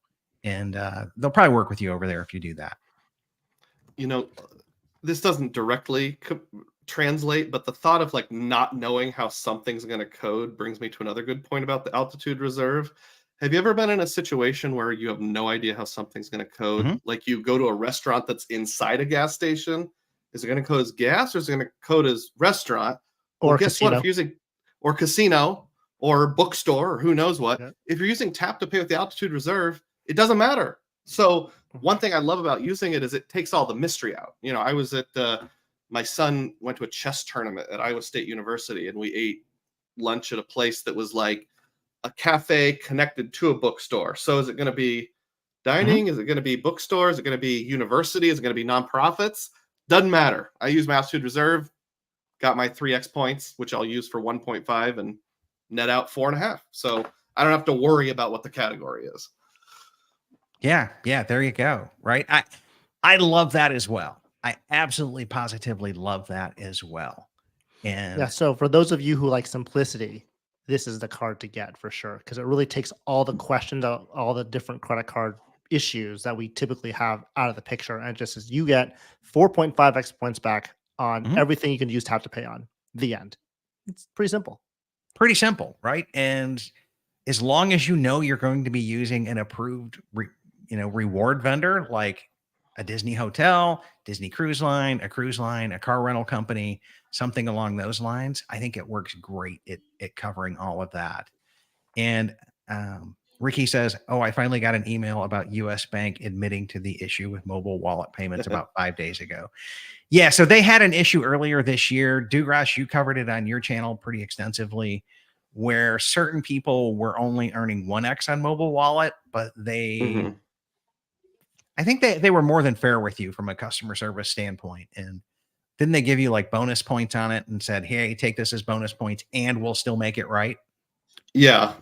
And they'll probably work with you over there if you do that. This doesn't directly translate, but the thought of like not knowing how something's going to code brings me to another good point about the altitude reserve. Have you ever been in a situation where you have no idea how something's going to code? Mm-hmm. Like you go to a restaurant that's inside a gas station. Is it going to code as gas, or is it going to code as restaurant? Or guess casino. What? If you're using or casino or bookstore or who knows what, if you're using tap to pay with the altitude reserve, it doesn't matter. So one thing I love about using it is it takes all the mystery out. I was at my son went to a chess tournament at Iowa State University, and we ate lunch at a place that was like a cafe connected to a bookstore. So is it going to be dining? Mm-hmm. Is it going to be bookstore? Is it going to be university? Is it going to be nonprofits? Doesn't matter. I use my altitude reserve, got my 3X points, which I'll use for 1.5, and net out 4.5. So I don't have to worry about what the category is. Yeah. There you go. Right. I love that as well. I absolutely positively love that as well. And yeah, so for those of you who like simplicity, this is the card to get for sure, because it really takes all the questions out, all the different credit card issues that we typically have out of the picture, and it just says you get 4.5 extra points back on everything you can use tap to pay on. The end. It's pretty simple. Pretty simple, right? And as long as you know you're going to be using an approved, reward vendor like a Disney hotel, Disney cruise line, a car rental company, something along those lines, I think it works great at covering all of that. And Ricky says, "Oh, I finally got an email about US Bank admitting to the issue with mobile wallet payments about 5 days ago." Yeah, so they had an issue earlier this year. Dugroz, you covered it on your channel pretty extensively, where certain people were only earning 1x on mobile wallet, but I think they were more than fair with you from a customer service standpoint. And didn't they give you like bonus points on it and said, "Hey, take this as bonus points and we'll still make it right"? Yeah.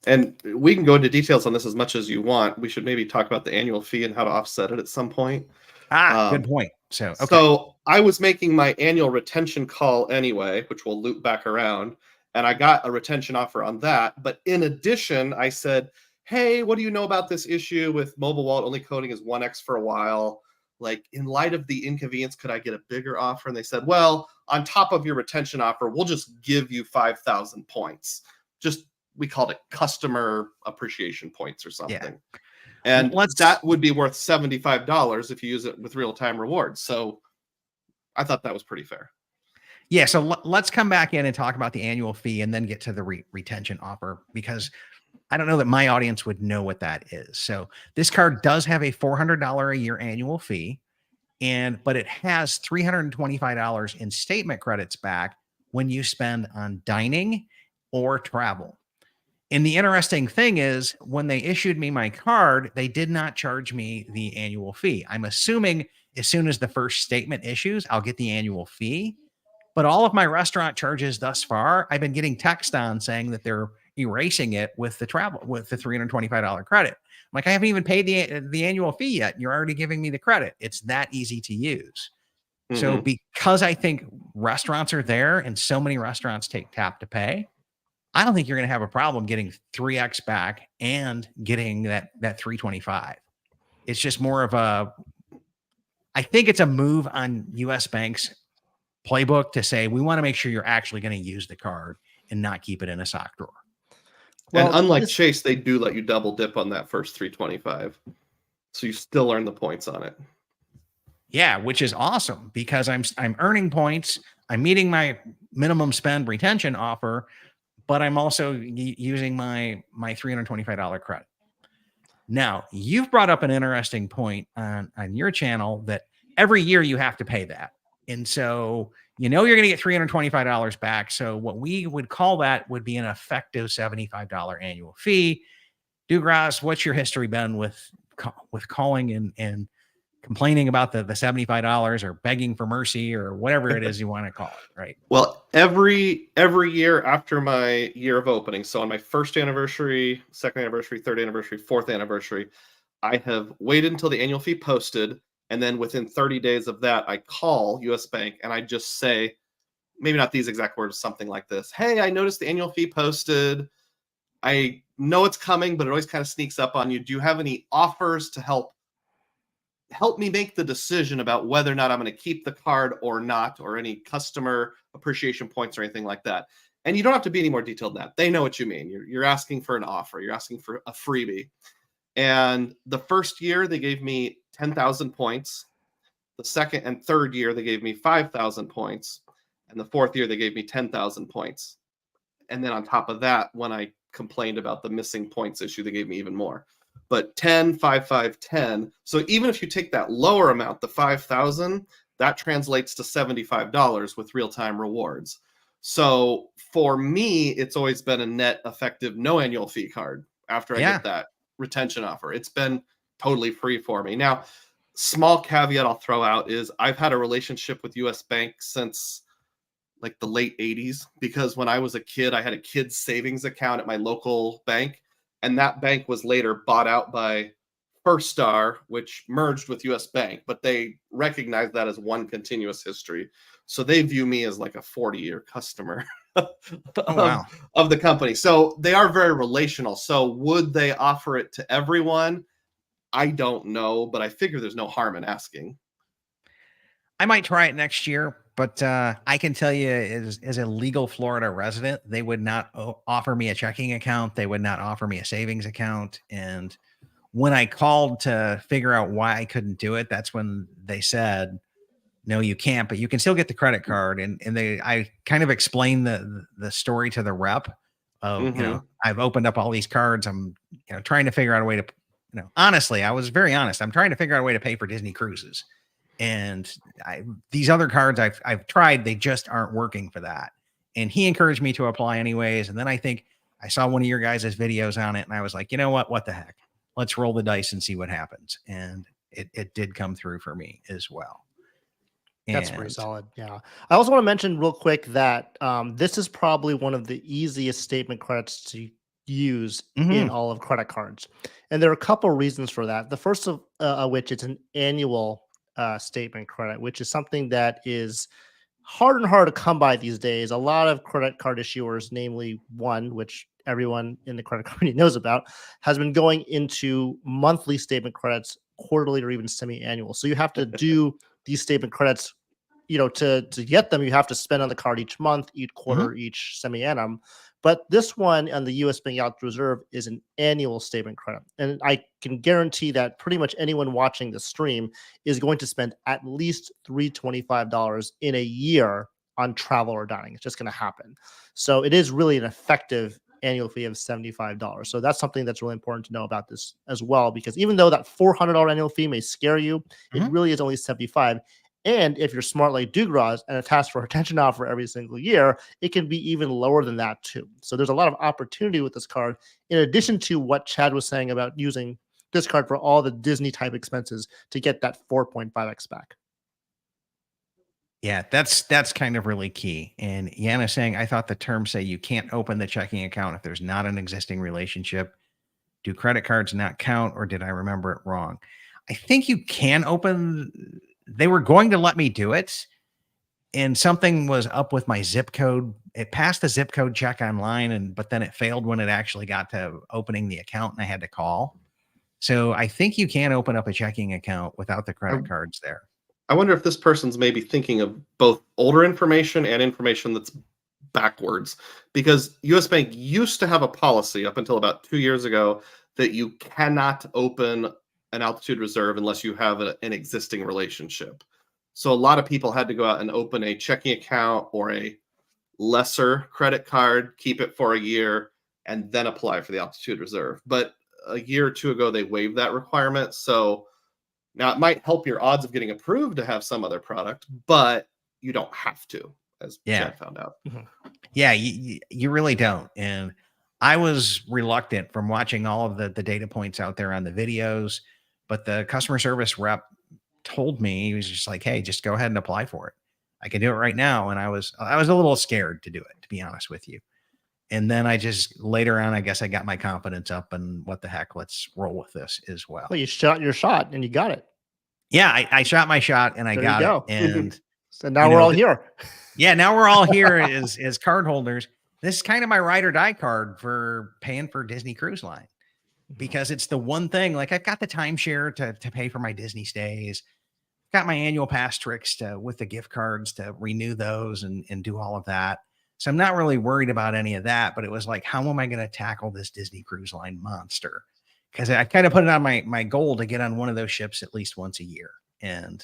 And we can go into details on this as much as you want. We should maybe talk about the annual fee and how to offset it at some point. Good point. So I was making my annual retention call anyway, which will loop back around, and I got a retention offer on that. But in addition, I said, "Hey, what do you know about this issue with mobile wallet only coding as 1x for a while? Like, in light of the inconvenience, could I get a bigger offer?" And they said, "Well, on top of your retention offer, we'll just give you 5,000 points. We called it customer appreciation points or something." Yeah. And that would be worth $75 if you use it with real-time rewards. So I thought that was pretty fair. Yeah. So let's come back in and talk about the annual fee and then get to the retention offer, because I don't know that my audience would know what that is. So this card does have a $400 a year annual fee, but it has $325 in statement credits back when you spend on dining or travel. And the interesting thing is, when they issued me my card, they did not charge me the annual fee. I'm assuming as soon as the first statement issues, I'll get the annual fee. But all of my restaurant charges thus far, I've been getting text on saying that they're erasing it with the $325 credit. I'm like, I haven't even paid the annual fee yet, and you're already giving me the credit. It's that easy to use. So because I think restaurants are there and so many restaurants take tap to pay, I don't think you're going to have a problem getting 3x back and getting that 325. It's just more of I think it's a move on US Bank's playbook to say, we want to make sure you're actually going to use the card and not keep it in a sock drawer. Well, and unlike Chase, they do let you double dip on that first 325. So you still earn the points on it. Yeah, which is awesome, because I'm earning points. I'm meeting my minimum spend retention offer, but I'm also using my $325 credit. Now, you've brought up an interesting point on your channel that every year you have to pay that. And so, you're going to get $325 back. So what we would call that would be an effective $75 annual fee. Dugroz, what's your history been with calling and complaining about the $75 or begging for mercy or whatever it is you want to call it, right? Well, every year after my year of opening, so on my first anniversary, second anniversary, third anniversary, fourth anniversary, I have waited until the annual fee posted, and then within 30 days of that, I call US Bank and I just say, maybe not these exact words, something like this: "Hey, I noticed the annual fee posted. I know it's coming, but it always kind of sneaks up on you. Do you have any offers to help me make the decision about whether or not I'm going to keep the card or not, or any customer appreciation points or anything like that?" And you don't have to be any more detailed than that. They know what you mean. You're asking for an offer. You're asking for a freebie. And the first year they gave me 10,000 points. The second and third year they gave me 5,000 points. And the fourth year they gave me 10,000 points. And then on top of that, when I complained about the missing points issue, they gave me even more. But 10, 5, 5, 10. So even if you take that lower amount, the 5,000, that translates to $75 with real-time rewards. So for me, it's always been a net effective no annual fee card after I get that retention offer. It's been totally free for me. Now, small caveat I'll throw out is I've had a relationship with US Bank since like the late 80s, because when I was a kid, I had a kid's savings account at my local bank, and that bank was later bought out by First Star, which merged with US Bank, but they recognize that as one continuous history. So they view me as like a 40-year customer Oh, wow. of the company. So they are very relational. So would they offer it to everyone? I don't know, but I figure there's no harm in asking. I might try it next year, but I can tell you, as a legal Florida resident, they would not offer me a checking account. They would not offer me a savings account. And when I called to figure out why I couldn't do it, that's when they said, no, you can't, but you can still get the credit card. And I kind of explained the story to the rep of, I've opened up all these cards. I'm, trying to figure out a way to, honestly, I was very honest. I'm trying to figure out a way to pay for Disney cruises. And these other cards I've tried, they just aren't working for that. And he encouraged me to apply anyways. And then I think I saw one of your guys' videos on it, and I was like, you know what the heck? Let's roll the dice and see what happens. And it did come through for me as well. That's pretty solid. Yeah. I also want to mention real quick that this is probably one of the easiest statement credits to use in all of credit cards. And there are a couple of reasons for that. The first of which it's an annual statement credit, which is something that is hard and hard to come by these days. A lot of credit card issuers, namely one, which everyone in the credit community knows about, has been going into monthly statement credits, quarterly or even semi-annual. So you have to do these statement credits, to get them, you have to spend on the card each month, each quarter, each semi-annum. But this one on the US Bank Altitude Reserve is an annual statement credit. And I can guarantee that pretty much anyone watching the stream is going to spend at least $325 in a year on travel or dining. It's just going to happen. So it is really an effective annual fee of $75. So that's something that's really important to know about this as well, because even though that $400 annual fee may scare you, it really is only $75. And if you're smart like Dugroz and attach for retention offer every single year, it can be even lower than that too. So there's a lot of opportunity with this card, in addition to what Chad was saying about using this card for all the Disney type expenses to get that 4.5x back. Yeah, that's kind of really key. And Yana saying, I thought the terms say you can't open the checking account if there's not an existing relationship. Do credit cards not count, or did I remember it wrong? I think you can open. They were going to let me do it, and something was up with my zip code. It passed the zip code check online, but then it failed when it actually got to opening the account, and I had to call. So I think you can open up a checking account without the credit cards there. I wonder if this person's maybe thinking of both older information and information that's backwards, because US Bank used to have a policy up until about 2 years ago that you cannot open an altitude reserve unless you have an existing relationship. So a lot of people had to go out and open a checking account or a lesser credit card, keep it for a year, and then apply for the altitude reserve. But a year or two ago, they waived that requirement. So now it might help your odds of getting approved to have some other product, but you don't have to, as Chad found out. Yeah, you really don't. And I was reluctant from watching all of the data points out there on the videos, but the customer service rep told me, he was just like, hey, just go ahead and apply for it. I can do it right now. And I was a little scared to do it, to be honest with you. And then I just later on, I guess I got my confidence up, and what the heck, let's roll with this as well. Well, you shot your shot and you got it. Yeah, I shot my shot and I got it. And so now we're all here. Yeah, now we're all here as card holders. This is kind of my ride or die card for paying for Disney Cruise Line, because it's the one thing, like I've got the timeshare to pay for my Disney stays, got my annual pass tricks with the gift cards to renew those and do all of that. So I'm not really worried about any of that, but it was like, how am I going to tackle this Disney Cruise Line monster? Because I kind of put it on my goal to get on one of those ships at least once a year. And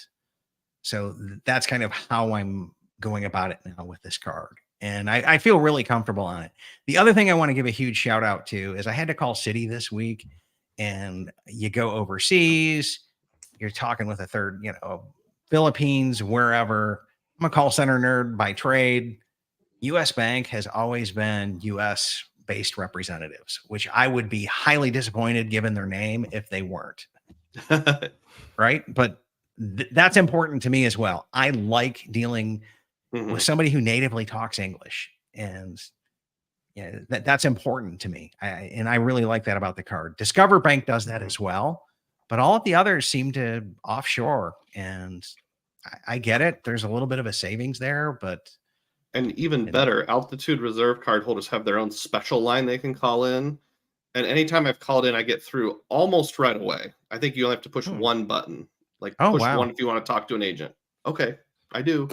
so that's kind of how I'm going about it now with this card. And I feel really comfortable on it. The other thing I want to give a huge shout out to is I had to call Citi this week, and you go overseas, you're talking with a third, Philippines, wherever. I'm a call center nerd by trade. US Bank has always been US based representatives, which I would be highly disappointed given their name if they weren't. Right. But that's important to me as well. I like dealing with somebody who natively talks English. And yeah, that's important to me. And I really like that about the card. Discover Bank does that as well, but all of the others seem to offshore. And I get it. There's a little bit of a savings there, but. And even better, Altitude Reserve card holders have their own special line they can call in. And anytime I've called in, I get through almost right away. I think you only have to push one button. Like push one if you want to talk to an agent. Okay, I do.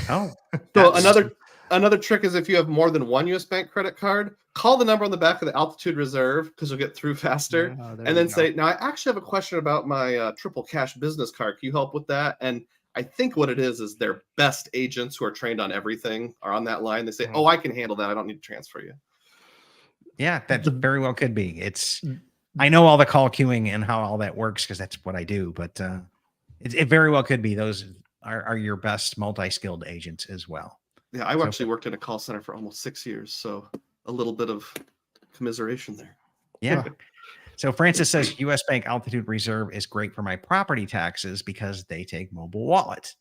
Oh. So another trick is if you have more than one US Bank credit card, call the number on the back of the Altitude Reserve because you'll get through faster. And then say, now I actually have a question about my Triple Cash business card. Can you help with that? And I think what it is their best agents who are trained on everything are on that line. They say, oh, I can handle that. I don't need to transfer you. Yeah, that very well could be. I know all the call queuing and how all that works because that's what I do, but it very well could be those are your best multi-skilled agents as well. Yeah, I actually worked in a call center for almost 6 years, so a little bit of commiseration there. Yeah. So Francis says US Bank Altitude Reserve is great for my property taxes because they take mobile wallet.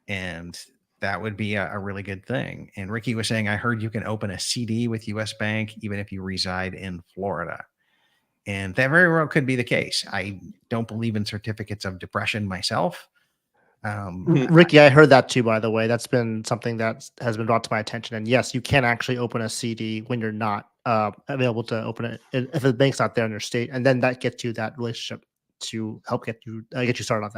And that would be a really good thing. And Ricky was saying, I heard you can open a CD with US Bank even if you reside in Florida. And that very well could be the case. I don't believe in certificates of depression myself. Ricky, I heard that too, by the way. That's been something that has been brought to my attention. And yes, you can actually open a CD when you're not available to open it if the bank's not there in your state, and then that gets you that relationship to help get you started on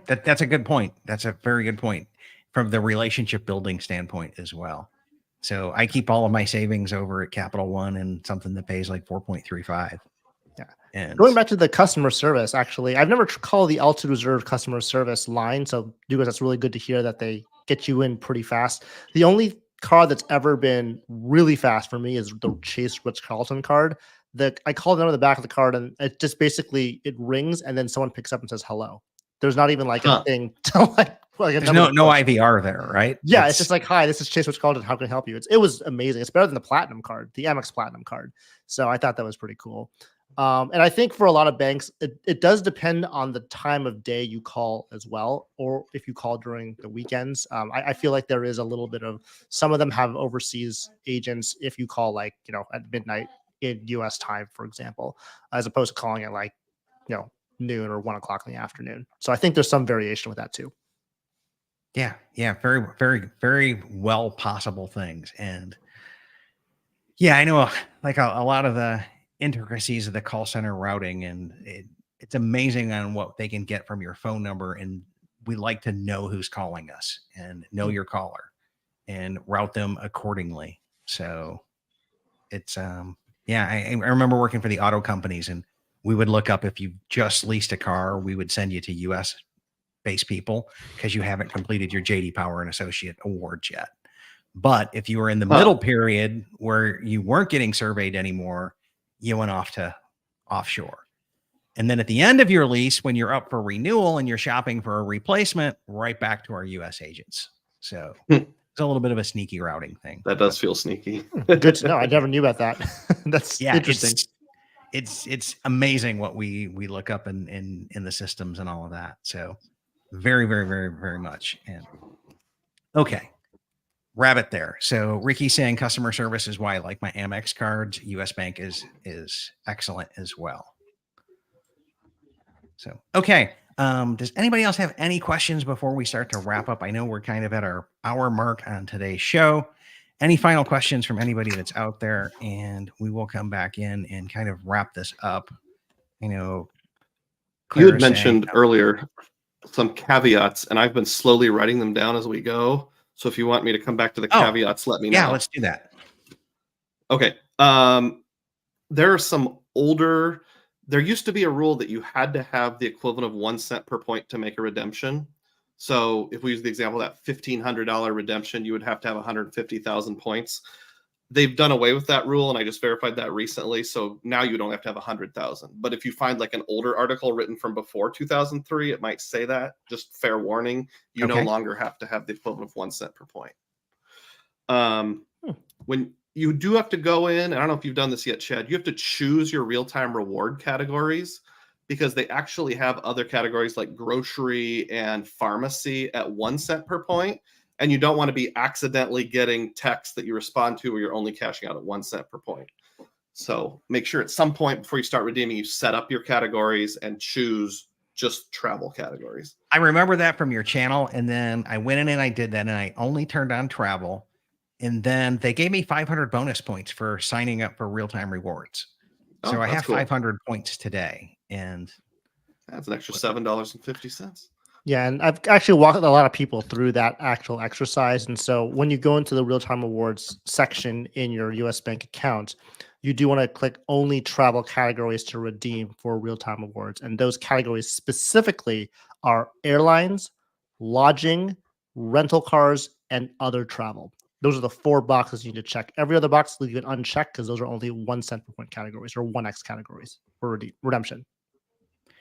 that. That's a good point. That's a very good point from the relationship building standpoint as well. So I keep all of my savings over at Capital One and something that pays like 4.35. Yeah. And going back to the customer service, actually, I've never called the Altitude Reserve customer service line. So Dugroz, that's really good to hear that they get you in pretty fast. The only card that's ever been really fast for me is the Chase Ritz-Carlton card. I called the number on the back of the card and it just basically it rings and then someone picks up and says hello. There's not even like a thing to like there's no IVR there, right? Yeah, it's just like, hi, this is Chase Ritz-Carlton. How can I help you? It was amazing. It's better than the Platinum card, the Amex Platinum card. So I thought that was pretty cool. And I think for a lot of banks, it does depend on the time of day you call as well, or if you call during the weekends. I feel like there is a little bit of some of them have overseas agents if you call like, at midnight in US time, for example, as opposed to calling it like, noon or 1 o'clock in the afternoon. So I think there's some variation with that too. Yeah. Very, very, very well possible things. And yeah, I know like a lot of the intricacies of the call center routing, and it's amazing on what they can get from your phone number. And we like to know who's calling us and know your caller and route them accordingly. So it's, I remember working for the auto companies, and we would look up if you just leased a car, we would send you to US based people because you haven't completed your JD Power and Associate awards yet. But if you were in the middle period where you weren't getting surveyed anymore, you went off to offshore. And then at the end of your lease, when you're up for renewal and you're shopping for a replacement, right back to our US agents. So it's a little bit of a sneaky routing thing. That does feel sneaky. Good to know. I never knew about that. That's interesting. It's amazing what we look up in the systems and all of that. So very, very, very, very much. And okay. Rabbit there. So Ricky saying customer service is why I like my Amex cards. US Bank is excellent as well. So, okay. Does anybody else have any questions before we start to wrap up? I know we're kind of at our hour mark on today's show. Any final questions from anybody that's out there? And we will come back in and kind of wrap this up. You had mentioned earlier some caveats, and I've been slowly writing them down as we go. So if you want me to come back to the caveats, let me know. Yeah, let's do that. Okay. There are some older, there used to be a rule that you had to have the equivalent of 1 cent per point to make a redemption. So if we use the example of that $1,500 redemption, you would have to have 150,000 points. They've done away with that rule, and I just verified that recently. So now you don't have to have 100,000. But if you find like an older article written from before 2003, it might say that. Just fair warning, you no longer have to have the equivalent of 1 cent per point. When you do have to go in, I don't know if you've done this yet, Chad, you have to choose your real-time reward categories because they actually have other categories like grocery and pharmacy at 1 cent per point. and you don't want to be accidentally getting texts that you respond to where you're only cashing out at 1 cent per point. So make sure at some point before you start redeeming, you set up your categories and choose just travel categories. I remember that from your channel. And then I went in and I did that, and I only turned on travel. And then they gave me 500 bonus points for signing up for real-time rewards. So I have cool. 500 points today. And that's an extra $7.50. Yeah, and I've actually walked a lot of people through that actual exercise. And so when you go into the real-time rewards section in your US Bank account, you do want to click only travel categories to redeem for real-time rewards. And those categories specifically are airlines, lodging, rental cars, and other travel. Those are the 4 boxes you need to check. Every other box you can uncheck because those are only 1 cent per point categories or 1x categories for redemption.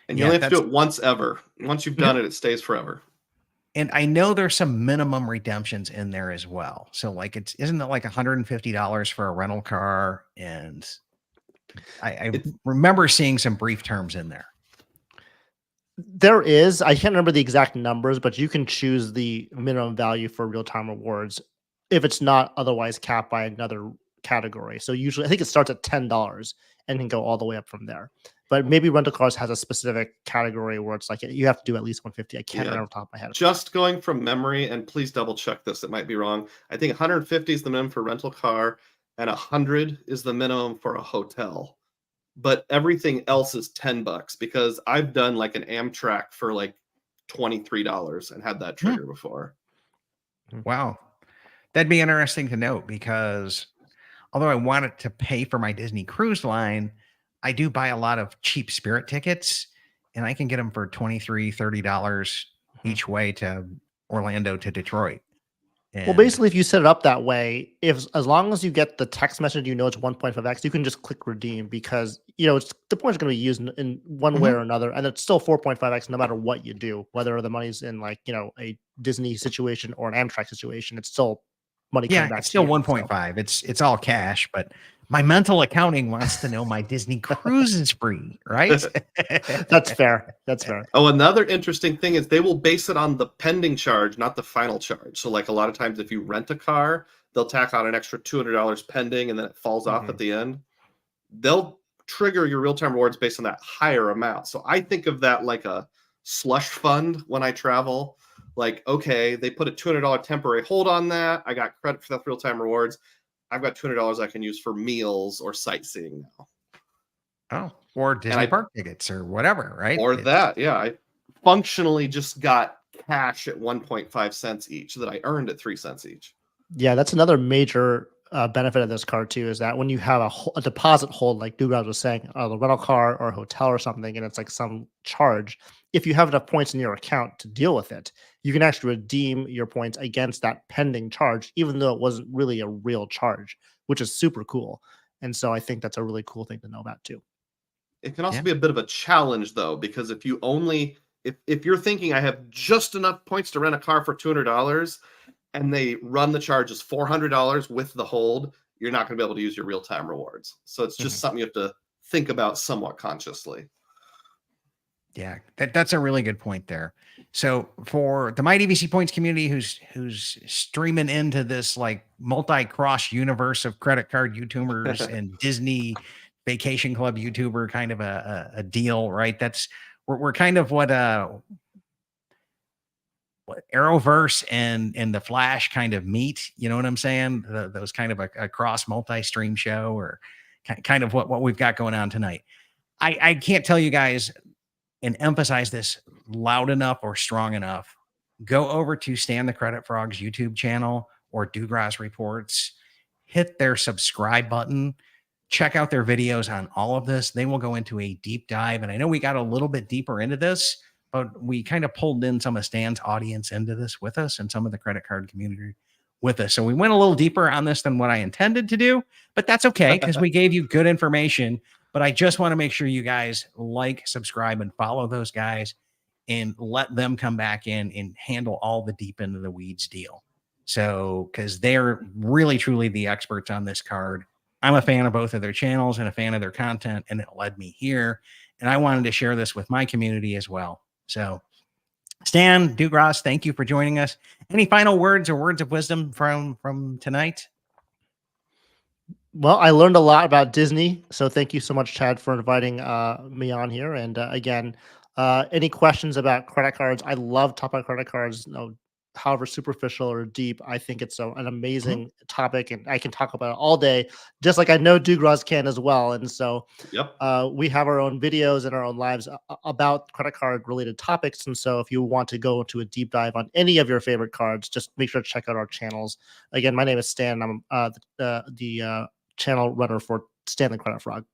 And you only have to do it once ever. Once you've done it, it stays forever. And I know there's some minimum redemptions in there as well. So like isn't it like $150 for a rental car? And I remember seeing some brief terms in there. There is. I can't remember the exact numbers, but you can choose the minimum value for real-time rewards if it's not otherwise capped by another category. So usually I think it starts at $10 and can go all the way up from there. But maybe rental cars has a specific category where it's like you have to do at least 150. I can't remember off the top of my head. Just going from memory, and please double check this, it might be wrong. I think 150 is the minimum for rental car, and 100 is the minimum for a hotel. But everything else is $10 because I've done like an Amtrak for like $23 and had that trigger before. Wow. That'd be interesting to note because although I wanted to pay for my Disney Cruise Line, I do buy a lot of cheap Spirit tickets, and I can get them for $23, $30 each way to Orlando to Detroit. And well, basically, if you set it up that way, as long as you get the text message, it's 1.5x, you can just click redeem because the points are going to be used in one way or another, and it's still 4.5x no matter what you do, whether the money's in like a Disney situation or an Amtrak situation. It's still money. Yeah, it's still 1.5. So. It's all cash, but my mental accounting wants to know my Disney cruise is free, right? That's fair. That's fair. Oh, another interesting thing is they will base it on the pending charge, not the final charge. So like a lot of times if you rent a car, they'll tack on an extra $200 pending and then it falls off at the end. They'll trigger your real-time rewards based on that higher amount. So I think of that like a slush fund when I travel. Like, okay, they put a $200 temporary hold on that. I got credit for that real-time rewards. I've got $200 I can use for meals or sightseeing now. Oh, or Disney park tickets or whatever, right? Or that, yeah. I functionally just got cash at 1.5 cents each that I earned at 3 cents each. Yeah, that's another major benefit of this card too, is that when you have a deposit hold, like Dugroz was saying, the rental car or a hotel or something, and it's like some charge, if you have enough points in your account to deal with it, you can actually redeem your points against that pending charge, even though it wasn't really a real charge, which is super cool. And so I think that's a really cool thing to know about too. It can also be a bit of a challenge though, because if you only, if you're thinking I have just enough points to rent a car for $200 and they run the charge as $400 with the hold, you're not going to be able to use your real-time rewards. So it's just something you have to think about somewhat consciously. Yeah, that's a really good point there. So for the MyDVC Points community who's streaming into this like multi-cross universe of credit card YouTubers and Disney Vacation Club YouTuber kind of a deal, right? We're kind of what Arrowverse and the Flash kind of meet. You know what I'm saying? Those kind of a cross multi-stream show, or kind of what we've got going on tonight. I can't tell you guys and emphasize this loud enough or strong enough. Go over to Stan the Credit Frog's YouTube channel or Dugroz Reports, hit their subscribe button, check out their videos on all of this. They will go into a deep dive. And I know we got a little bit deeper into this, but we kind of pulled in some of Stan's audience into this with us and some of the credit card community with us. So we went a little deeper on this than what I intended to do, but that's okay because we gave you good information. But I just want to make sure you guys like, subscribe, and follow those guys and let them come back in and handle all the deep into the weeds deal. So, because they're really, truly the experts on this card. I'm a fan of both of their channels and a fan of their content, and it led me here. And I wanted to share this with my community as well. So Stan, Dugroz, thank you for joining us. Any final words or words of wisdom from tonight? Well, I learned a lot about Disney, so thank you so much, Chad, for inviting me on here. And again, any questions about credit cards? I love talking about credit cards. However superficial or deep, I think it's an amazing topic, and I can talk about it all day, just like I know Dugroz can as well. And so, we have our own videos and our own lives about credit card related topics. And so, if you want to go into a deep dive on any of your favorite cards, just make sure to check out our channels. Again, my name is Stan. I'm the channel runner for Stan the Credit Frog.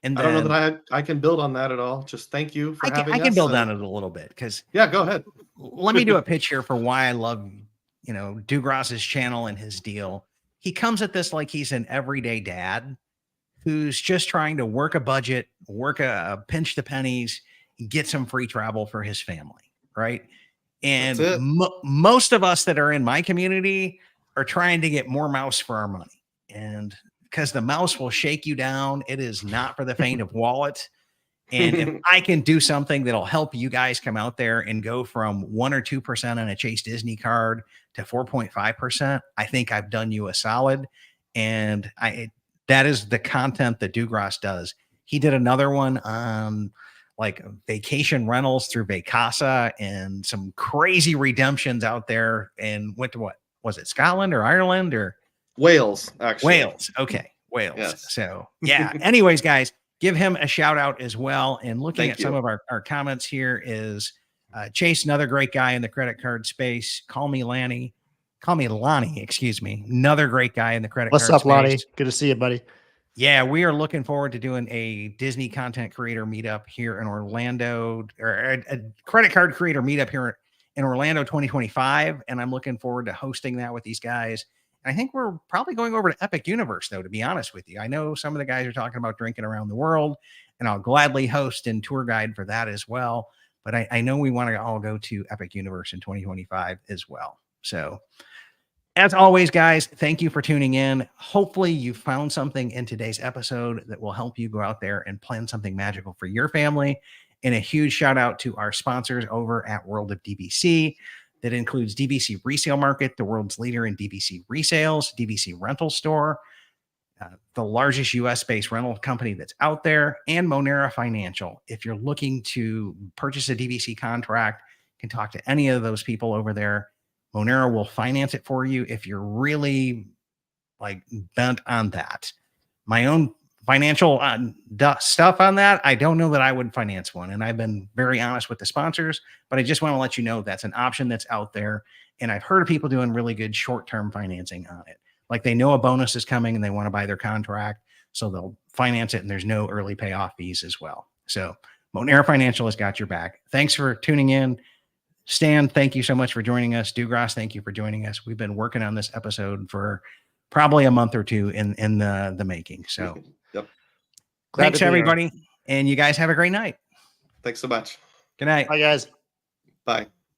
And then, I don't know that I can build on that at all. Just thank you for having us. I can build on it a little bit because go ahead. Let me do a pitch here for why I love Dugroz's channel and his deal. He comes at this like he's an everyday dad who's just trying to work a budget, work a pinch the pennies, get some free travel for his family, right? And most of us that are in my community are trying to get more mouse for our money. And because the mouse will shake you down, it is not for the faint of wallet. And if I can do something that'll help you guys come out there and go from 1 or 2% on a Chase Disney card to 4.5%, I think I've done you a solid. And that is the content that Dugroz does. He did another one on like vacation rentals through Vacasa and some crazy redemptions out there, and went to what was it, Scotland or Ireland or Wales, actually. Wales. Okay. Wales. Yes. So yeah. Anyways, guys, give him a shout out as well. And looking at some of our comments here is Chase, another great guy in the credit card space. Call me Lonnie, excuse me. Another great guy in the credit card space. What's up, Lonnie? Good to see you, buddy. Yeah, we are looking forward to doing a Disney content creator meetup here in Orlando, or a credit card creator meetup here in Orlando 2025. And I'm looking forward to hosting that with these guys. And I think we're probably going over to Epic Universe, though, to be honest with you. I know some of the guys are talking about drinking around the world, and I'll gladly host and tour guide for that as well. But I know we want to all go to Epic Universe in 2025 as well. So as always, guys, thank you for tuning in. Hopefully you found something in today's episode that will help you go out there and plan something magical for your family. And a huge shout out to our sponsors over at World of DBC. That includes DBC Resale Market, the world's leader in DBC resales, DBC Rental Store, the largest US-based rental company that's out there, and Monera Financial. If you're looking to purchase a DBC contract, you can talk to any of those people over there. Monera will finance it for you if you're really like bent on that. My own financial stuff on that, I don't know that I would finance one. And I've been very honest with the sponsors, but I just want to let you know that's an option that's out there. And I've heard of people doing really good short-term financing on it. Like they know a bonus is coming and they want to buy their contract, so they'll finance it and there's no early payoff fees as well. So Monera Financial has got your back. Thanks for tuning in. Stan, thank you so much for joining us. Dugroz, thank you for joining us. We've been working on this episode for probably a month or two in the making. So thanks, everybody. And you guys have a great night. Thanks so much. Good night. Bye, guys. Bye.